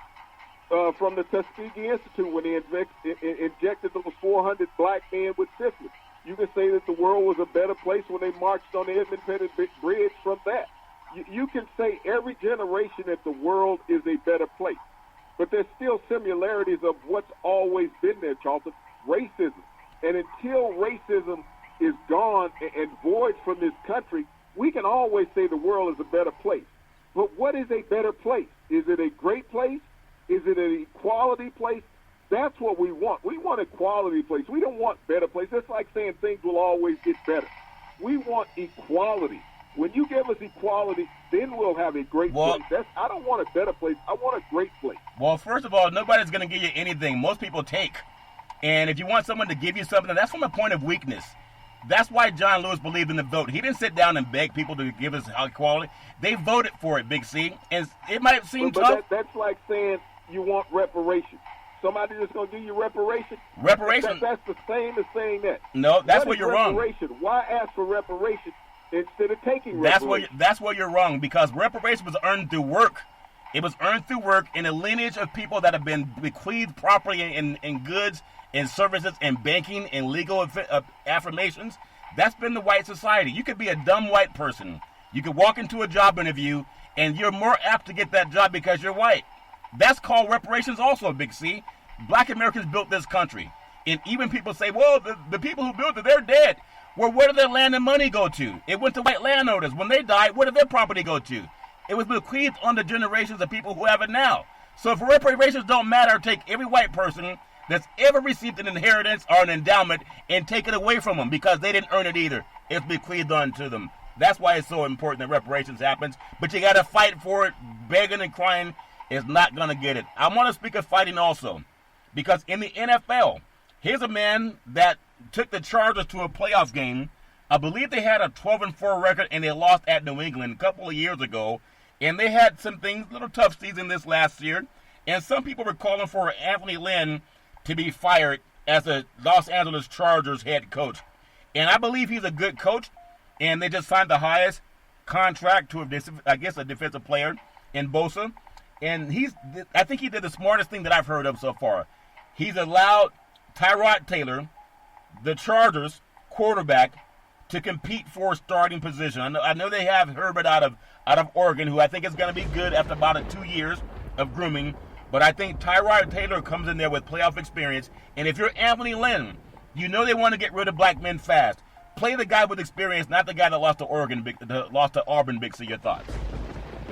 from the Tuskegee Institute when they injected those 400 black men with syphilis. You could say that the world was a better place when they marched on the Edmund Pettus Bridge from that. You can say every generation that the world is a better place. But there's still similarities of what's always been there, Charlton, racism. And until racism is gone and void from this country, we can always say the world is a better place. But what is a better place? Is it a great place? Is it an equality place? That's what we want. We want equality place. We don't want better place. It's like saying things will always get better. We want equality. When you give us equality, then we'll have a great place. I don't want a better place. I want a great place. Well, first of all, nobody's going to give you anything. Most people take. And if you want someone to give you something, that's from a point of weakness. That's why John Lewis believed in the vote. He didn't sit down and beg people to give us equality. They voted for it, Big C. And it might seem tough. That's like saying you want reparations. Somebody just going to give you reparations? Reparations. That's the same as saying that. No, that's where you're wrong. Why ask for reparations instead of taking reparations? That's where you're wrong, because reparations was earned through work. It was earned through work in a lineage of people that have been bequeathed property in goods and services and banking and legal affirmations. That's been the white society. You could be a dumb white person. You could walk into a job interview and you're more apt to get that job because you're white. That's called reparations also, Big C. Black Americans built this country. And even people say, well, the people who built it, they're dead. Well, where did their land and money go to? It went to white landowners. When they died, where did their property go to? It was bequeathed on the generations of people who have it now. So if reparations don't matter, take every white person that's ever received an inheritance or an endowment and take it away from them because they didn't earn it either. It's bequeathed unto them. That's why it's so important that reparations happens. But you got to fight for it. Begging and crying is not going to get it. I want to speak of fighting also, because in the NFL, here's a man that took the Chargers to a playoff game. I believe they had a 12-4 record and they lost at New England a couple of years ago. And they had some things, a little tough season this last year. And some people were calling for Anthony Lynn to be fired as a Los Angeles Chargers head coach. And I believe he's a good coach. And they just signed the highest contract to, a defensive player in Bosa. And I think he did the smartest thing that I've heard of so far. He's allowed Tyrod Taylor, the Chargers quarterback, to compete for a starting position. I know they have Herbert out of Oregon, who I think is going to be good after about 2 years of grooming. But I think Tyrod Taylor comes in there with playoff experience. And if you're Anthony Lynn, you know they want to get rid of black men fast. Play the guy with experience, not the guy that lost to Auburn. Big C, your thoughts?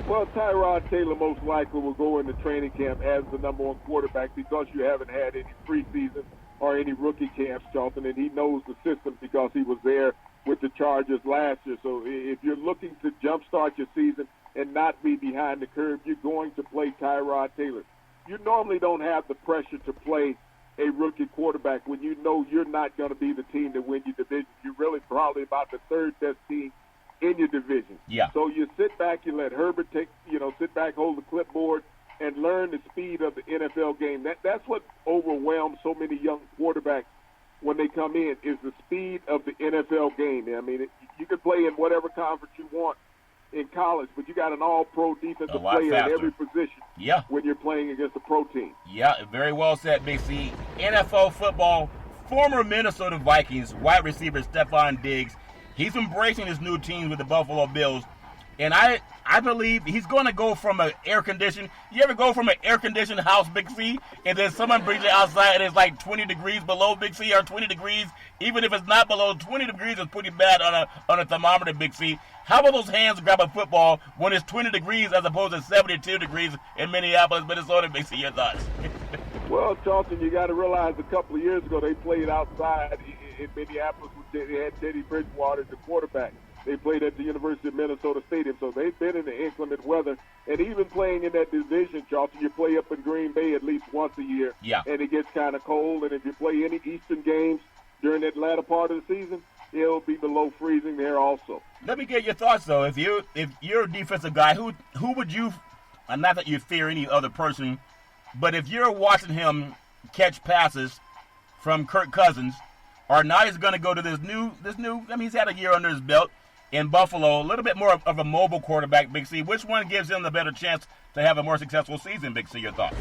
Well, Tyrod Taylor most likely will go into training camp as the number one quarterback because you haven't had any preseason or any rookie camps, Charlton, and he knows the system because he was there with the Chargers last year. So if you're looking to jumpstart your season and not be behind the curve, you're going to play Tyrod Taylor. You normally don't have the pressure to play a rookie quarterback when you know you're not going to be the team to win your division. You're really probably about the third best team in your division. Yeah. So you sit back, you let Herbert sit back, hold the clipboard, and learn the speed of the NFL game. That's what overwhelms so many young quarterbacks when they come in, is the speed of the NFL game. I mean, you can play in whatever conference you want in college, but you got an all-pro defensive player at every position when you're playing against a pro team. Yeah, very well said, Big C. NFL football, former Minnesota Vikings wide receiver Stephon Diggs, he's embracing his new team with the Buffalo Bills. And I I believe he's going to go from an air-conditioned. You ever go from an air-conditioned house, Big C, and then someone brings you outside and it's like 20 degrees below, Big C, or 20 degrees? Even if it's not below 20 degrees, it's pretty bad on a thermometer, Big C. How will those hands grab a football when it's 20 degrees as opposed to 72 degrees in Minneapolis, Minnesota, Big C? Your thoughts? Well, Charlton, you got to realize a couple of years ago they played outside in Minneapolis. They had Teddy Bridgewater as the quarterback. They played at the University of Minnesota Stadium, so they've been in the inclement weather. And even playing in that division, Charlton, you play up in Green Bay at least once a year, and it gets kind of cold. And if you play any Eastern games during that latter part of the season, it'll be below freezing there also. Let me get your thoughts, though. If you're a defensive guy, who would you, not that you fear any other person, but if you're watching him catch passes from Kirk Cousins, or now he's going to go to this new, I mean, he's had a year under his belt in Buffalo, a little bit more of a mobile quarterback, Big C. Which one gives him the better chance to have a more successful season, Big C? Your thoughts?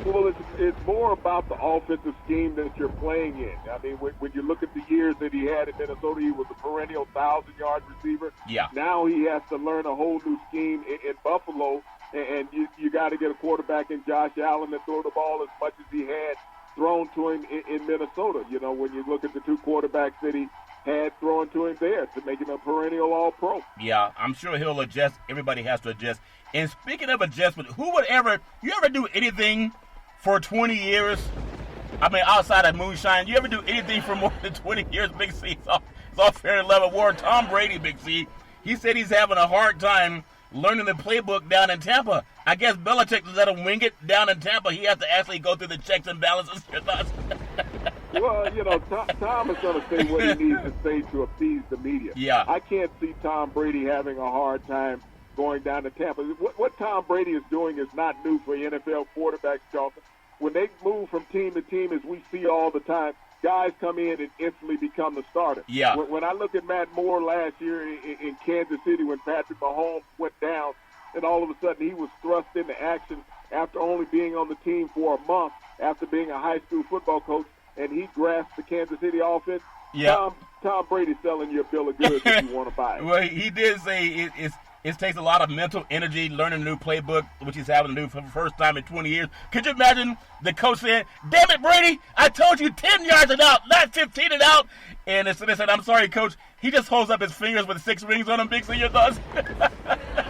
Well, it's more about the offensive scheme that you're playing in. I mean, when you look at the years that he had in Minnesota, he was a perennial 1,000-yard receiver. Yeah. Now he has to learn a whole new scheme in Buffalo, and you got to get a quarterback in Josh Allen to throw the ball as much as he had thrown to him in Minnesota. You know, when you look at the two quarterbacks that he had thrown to him there to make him a perennial All-Pro. Yeah, I'm sure he'll adjust. Everybody has to adjust. And speaking of adjustment, you ever do anything for 20 years? I mean, outside of moonshine, you ever do anything for more than 20 years, Big C? It's all fair and level war. Tom Brady, Big C, he said he's having a hard time learning the playbook down in Tampa. I guess Belichick let him wing it down in Tampa. He has to actually go through the checks and balances. Your thoughts? Well, you know, Tom is going to say what he needs to say to appease the media. Yeah. I can't see Tom Brady having a hard time going down to Tampa. What Tom Brady is doing is not new for NFL quarterbacks, Charlton. When they move from team to team, as we see all the time, guys come in and instantly become the starter. Yeah. When I look at Matt Moore last year in Kansas City when Patrick Mahomes went down, and all of a sudden he was thrust into action after only being on the team for a month, after being a high school football coach, and he grasped the Kansas City offense. Yeah. Tom Brady's selling you a bill of goods if you want to buy it. Well, he did say it takes a lot of mental energy learning a new playbook, which he's having to do for the first time in 20 years. Could you imagine the coach saying, "Damn it, Brady, I told you 10 yards and out, not 15 and out." And they said, "I'm sorry, coach." He just holds up his fingers with 6 rings on them. Big C, your thoughts?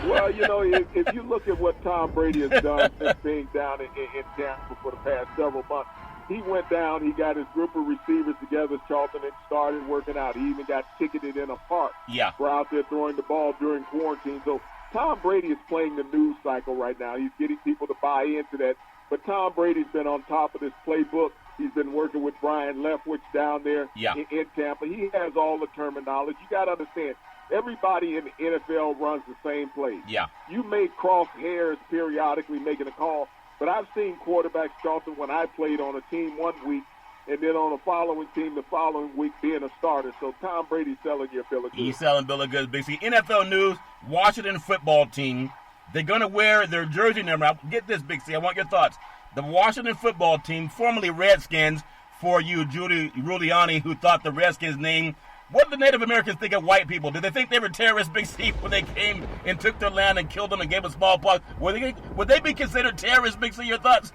Well, you know, if you look at what Tom Brady has done since being down in Tampa for the past several months, he went down, he got his group of receivers together, Charlton, and started working out. He even got ticketed in a park for out there throwing the ball during quarantine. So Tom Brady is playing the news cycle right now. He's getting people to buy into that. But Tom Brady's been on top of this playbook. He's been working with Brian Leftwich down there in Tampa. He has all the terminology. You got to understand, everybody in the NFL runs the same plays. Yeah. You may cross hairs periodically making a call, but I've seen quarterbacks, Charlton, when I played on a team one week and then on a following team the following week being a starter. So Tom Brady's selling you a bill of goods. He's selling bill of goods, Big C. NFL news, Washington football team, they're going to wear their jersey number. Get this, Big C, I want your thoughts. The Washington football team, formerly Redskins, for you, Giuliani, who thought the Redskins name. What did the Native Americans think of white people? Did they think they were terrorists, Big C, when they came and took their land and killed them and gave them smallpox? Would they be considered terrorists, Big C? Your thoughts?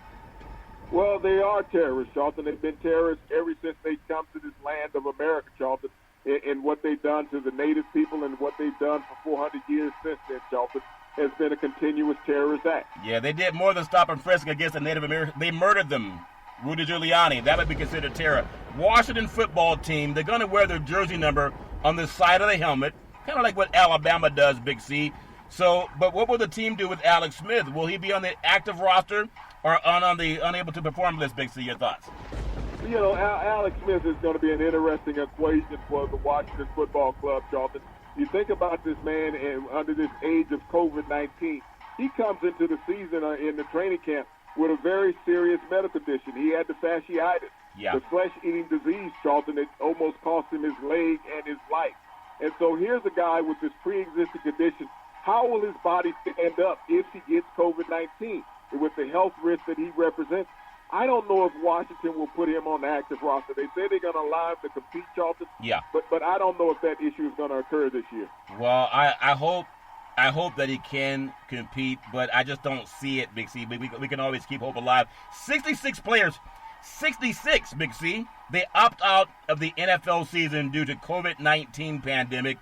Well, they are terrorists, Charlton. They've been terrorists ever since they come to this land of America, Charlton, and what they've done to the native people and what they've done for 400 years since then, Charlton, has been a continuous terrorist act. Yeah, they did more than stop and frisk against the Native Americans. They murdered them. Rudy Giuliani, that would be considered terror. Washington football team, they're going to wear their jersey number on the side of the helmet, kind of like what Alabama does, Big C. So, but what will the team do with Alex Smith? Will he be on the active roster or on the unable to perform list, Big C? Your thoughts? You know, Alex Smith is going to be an interesting equation for the Washington Football Club, Charlton. You think about this man, and under this age of COVID-19, he comes into the season in the training camp with a very serious medical condition. He had the fasciitis, the flesh-eating disease, Charlton, that almost cost him his leg and his life. And so here's a guy with this pre-existing condition. How will his body stand up if he gets COVID-19? And with the health risk that he represents, I don't know if Washington will put him on the active roster. They say they're going to allow him to compete, Charlton. Yeah. But I don't know if that issue is going to occur this year. Well, I hope I hope that he can compete, but I just don't see it, Big C. We can always keep hope alive. 66 players, 66, Big C. They opt out of the NFL season due to COVID-19 pandemic.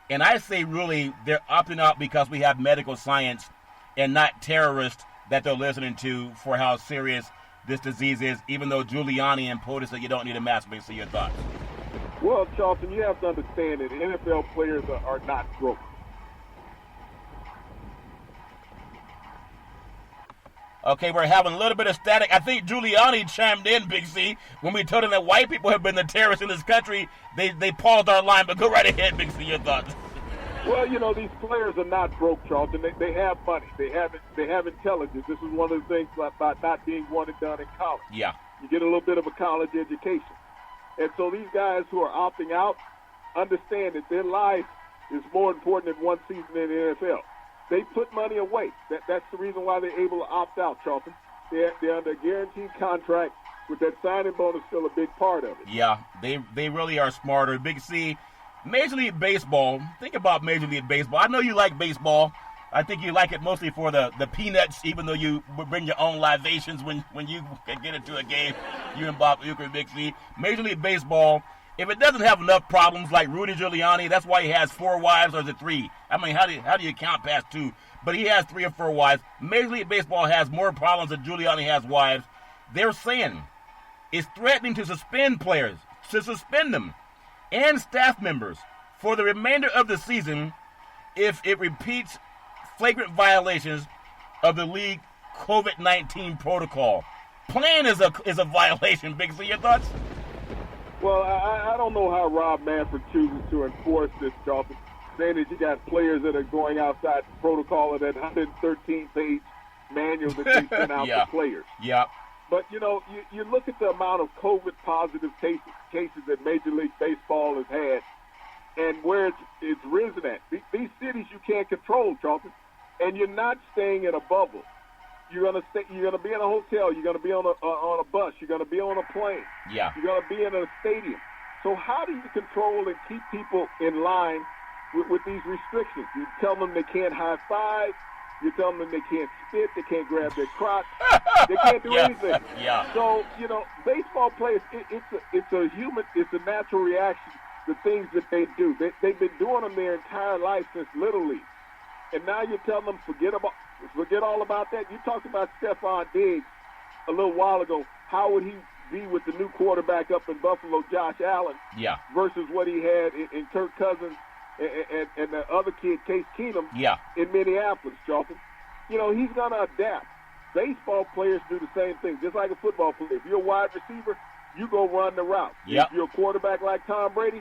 And I say really they're opting out because we have medical science and not terrorists that they're listening to for how serious this disease is, even though Giuliani and POTUS said you don't need a mask. Big C, your thoughts? Well, Charlton, you have to understand that NFL players are not broke. Okay, we're having a little bit of static. I think Giuliani chimed in, Big C, when we told him that white people have been the terrorists in this country. They paused our line, but go right ahead, Big C, your thoughts. Well, these players are not broke, Charlton. They have money. They have intelligence. This is one of the things about not being one and done in college. Yeah. You get a little bit of a college education. And so these guys who are opting out understand that their life is more important than one season in the NFL. They put money away. That's the reason why they're able to opt out, Charlton. They're under a guaranteed contract with that signing bonus still a big part of it. Yeah, they really are smarter. Big C, Major League Baseball. Think about Major League Baseball. I know you like baseball. I think you like it mostly for the peanuts, even though you bring your own libations when you get into a game. You and Bob Uecker and Big C. Major League Baseball, if it doesn't have enough problems like Rudy Giuliani, that's why he has 4 wives, or is it 3? I mean, how do you count past 2? But he has 3 or 4 wives. Major League Baseball has more problems than Giuliani has wives. They're saying it's threatening to suspend players, to suspend them, and staff members for the remainder of the season if it repeats flagrant violations of the league COVID-19 protocol. Playing is a violation, Big C. Your thoughts? Well, I don't know how Rob Manfred chooses to enforce this, Charlton, saying that you got players that are going outside the protocol of that 113-page manual that they sent out to players. Yeah. But, you look at the amount of COVID-positive cases that Major League Baseball has had and where it's risen at. These cities you can't control, Charlton, and you're not staying in a bubble. You're gonna be in a hotel. You're gonna be on a bus. You're gonna be on a plane. Yeah. You're gonna be in a stadium. So how do you control and keep people in line with these restrictions? You tell them they can't high five. You tell them they can't spit. They can't grab their crotch. They can't do anything. Yeah. So baseball players, it's a natural reaction to things that they do. They've been doing them their entire life since Little League, and now you're telling them forget all about that. You talked about Stephon Diggs a little while ago. How would he be with the new quarterback up in Buffalo, Josh Allen, versus what he had in Kirk Cousins and the other kid, Case Keenum, in Minneapolis, Charlton? He's going to adapt. Baseball players do the same thing, just like a football player. If you're a wide receiver, you go run the route. Yep. If you're a quarterback like Tom Brady,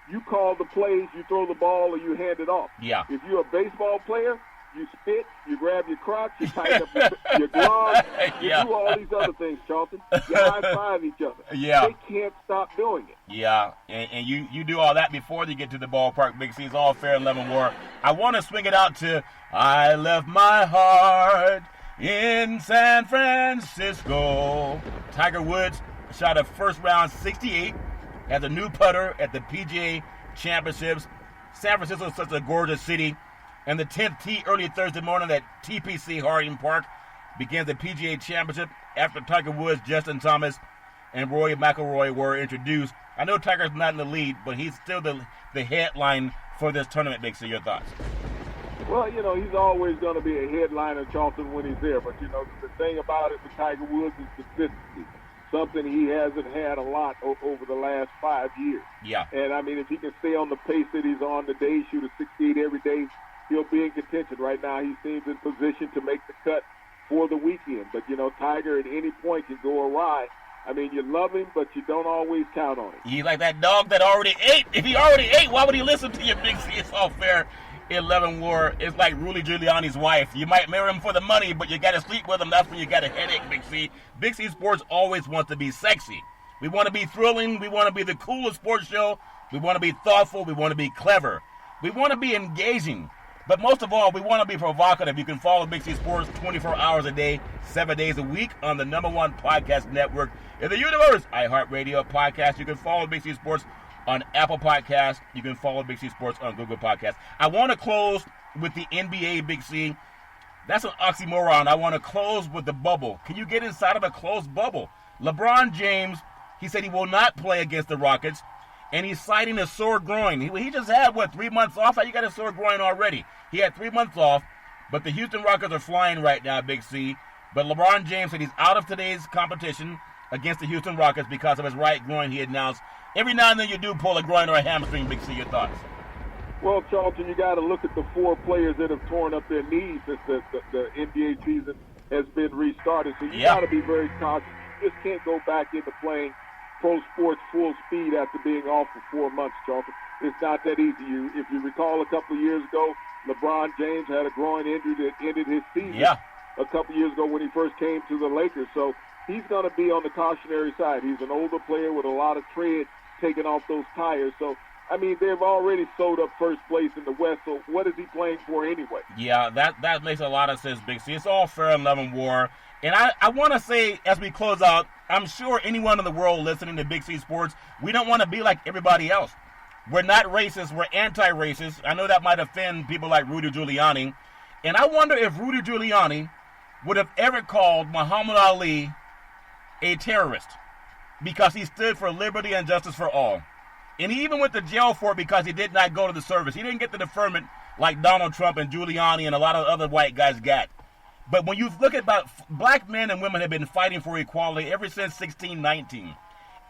you call the plays, you throw the ball, or you hand it off. Yeah. If you're a baseball player, you spit, you grab your crotch, you tighten up your gloves, you do all these other things, Charlton. You high-five each other. Yeah. They can't stop doing it. Yeah, and you do all that before you get to the ballpark, Big C. It's all fair in love and war. I want to swing it out to I left my heart in San Francisco. Tiger Woods shot a first-round 68, has a new putter at the PGA Championships. San Francisco is such a gorgeous city. And the 10th tee early Thursday morning at TPC Harding Park begins the PGA Championship after Tiger Woods, Justin Thomas, and Rory McIlroy were introduced. I know Tiger's not in the lead, but he's still the headline for this tournament, Big C. Your thoughts? Well, he's always going to be a headliner, Charlton, when he's there. But, the thing about it with Tiger Woods is consistency, something he hasn't had a lot over the last 5 years. Yeah. And, if he can stay on the pace that he's on today, shoot a 68 every day, he'll be in contention. Right now, he seems in position to make the cut for the weekend. But, Tiger at any point can go awry. You love him, but you don't always count on him. He's like that dog that already ate. If he already ate, why would he listen to you, Big C? It's all fair. 11 war. It's like Rudy Giuliani's wife. You might marry him for the money, but you got to sleep with him. That's when you got a headache, Big C. Big C Sports always wants to be sexy. We want to be thrilling. We want to be the coolest sports show. We want to be thoughtful. We want to be clever. We want to be engaging. But most of all, we want to be provocative. You can follow Big C Sports 24 hours a day, 7 days a week on the #1 podcast network in the universe, iHeartRadio podcast. You can follow Big C Sports on Apple Podcasts. You can follow Big C Sports on Google Podcasts. I want to close with the NBA, Big C. That's an oxymoron. I want to close with the bubble. Can you get inside of a closed bubble? LeBron James, he said he will not play against the Rockets, and he's citing a sore groin. He just had, 3 months off? How you got a sore groin already? He had 3 months off, but the Houston Rockets are flying right now, Big C. But LeBron James said he's out of today's competition against the Houston Rockets because of his right groin, he announced. Every now and then you do pull a groin or a hamstring, Big C. Your thoughts? Well, Charlton, you got to look at the 4 players that have torn up their knees since the NBA season has been restarted. So you got to be very cautious. You just can't go back into playing pro sports full speed after being off for 4 months, Charlton. It's not that easy. If you recall a couple of years ago, LeBron James had a groin injury that ended his season a couple of years ago when he first came to the Lakers. So he's going to be on the cautionary side. He's an older player with a lot of tread taking off those tires. So, I mean, they've already sold up first place in the West, so what is he playing for anyway? Yeah, that makes a lot of sense, Big C. It's all fair and love and war. And I want to say, as we close out, I'm sure anyone in the world listening to Big C Sports, we don't want to be like everybody else. We're not racist. We're anti-racist. I know that might offend people like Rudy Giuliani. And I wonder if Rudy Giuliani would have ever called Muhammad Ali a terrorist because he stood for liberty and justice for all. And he even went to jail for it because he did not go to the service. He didn't get the deferment like Donald Trump and Giuliani and a lot of other white guys got. But when you look at black men and women have been fighting for equality ever since 1619.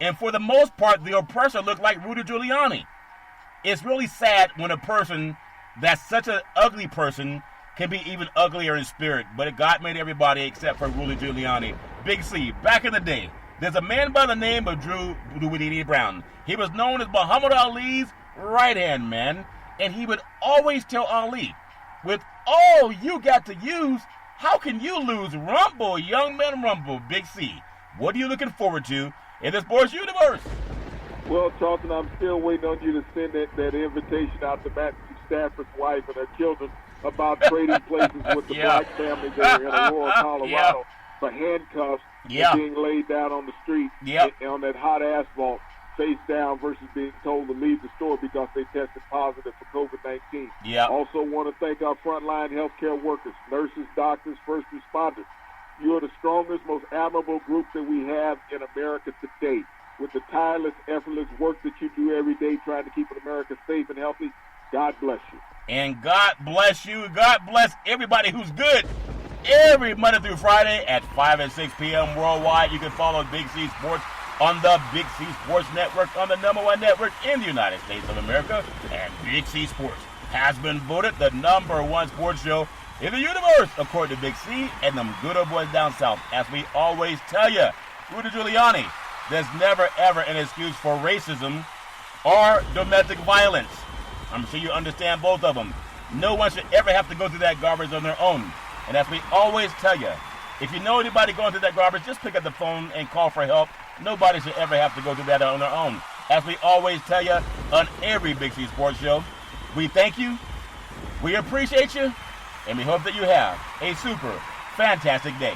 And for the most part, the oppressor looked like Rudy Giuliani. It's really sad when a person that's such an ugly person can be even uglier in spirit. But God made everybody except for Rudy Giuliani. Big C, back in the day, there's a man by the name of Rudy Brown. He was known as Muhammad Ali's right-hand man, and he would always tell Ali, with all you got to use, how can you lose? Rumble, young man, rumble. Big C, what are you looking forward to in the sports universe? Well, Charlton, I'm still waiting on you to send that invitation out to Matthew Stafford's wife and her children about trading places with the black family there in Aurora, Colorado for handcuffs and being laid down on the street on that hot asphalt, face down, versus being told to leave the store because they tested positive for COVID-19. Also want to thank our frontline healthcare workers, nurses, doctors, first responders. You are the strongest, most admirable group that we have in America today. With the tireless, effortless work that you do every day trying to keep America safe and healthy, God bless you. And God bless you. God bless everybody who's good. Every Monday through Friday at 5 and 6 p.m. worldwide, you can follow Big C Sports on the Big C Sports Network, on the #1 network in the United States of America. And Big C Sports has been voted the #1 sports show in the universe, according to Big C and them good old boys down south. As we always tell you, Rudy Giuliani, there's never, ever an excuse for racism or domestic violence. I'm sure you understand both of them. No one should ever have to go through that garbage on their own. And as we always tell you, if you know anybody going through that garbage, just pick up the phone and call for help. Nobody should ever have to go through that on their own. As we always tell you on every Big C Sports show, we thank you, we appreciate you, and we hope that you have a super fantastic day.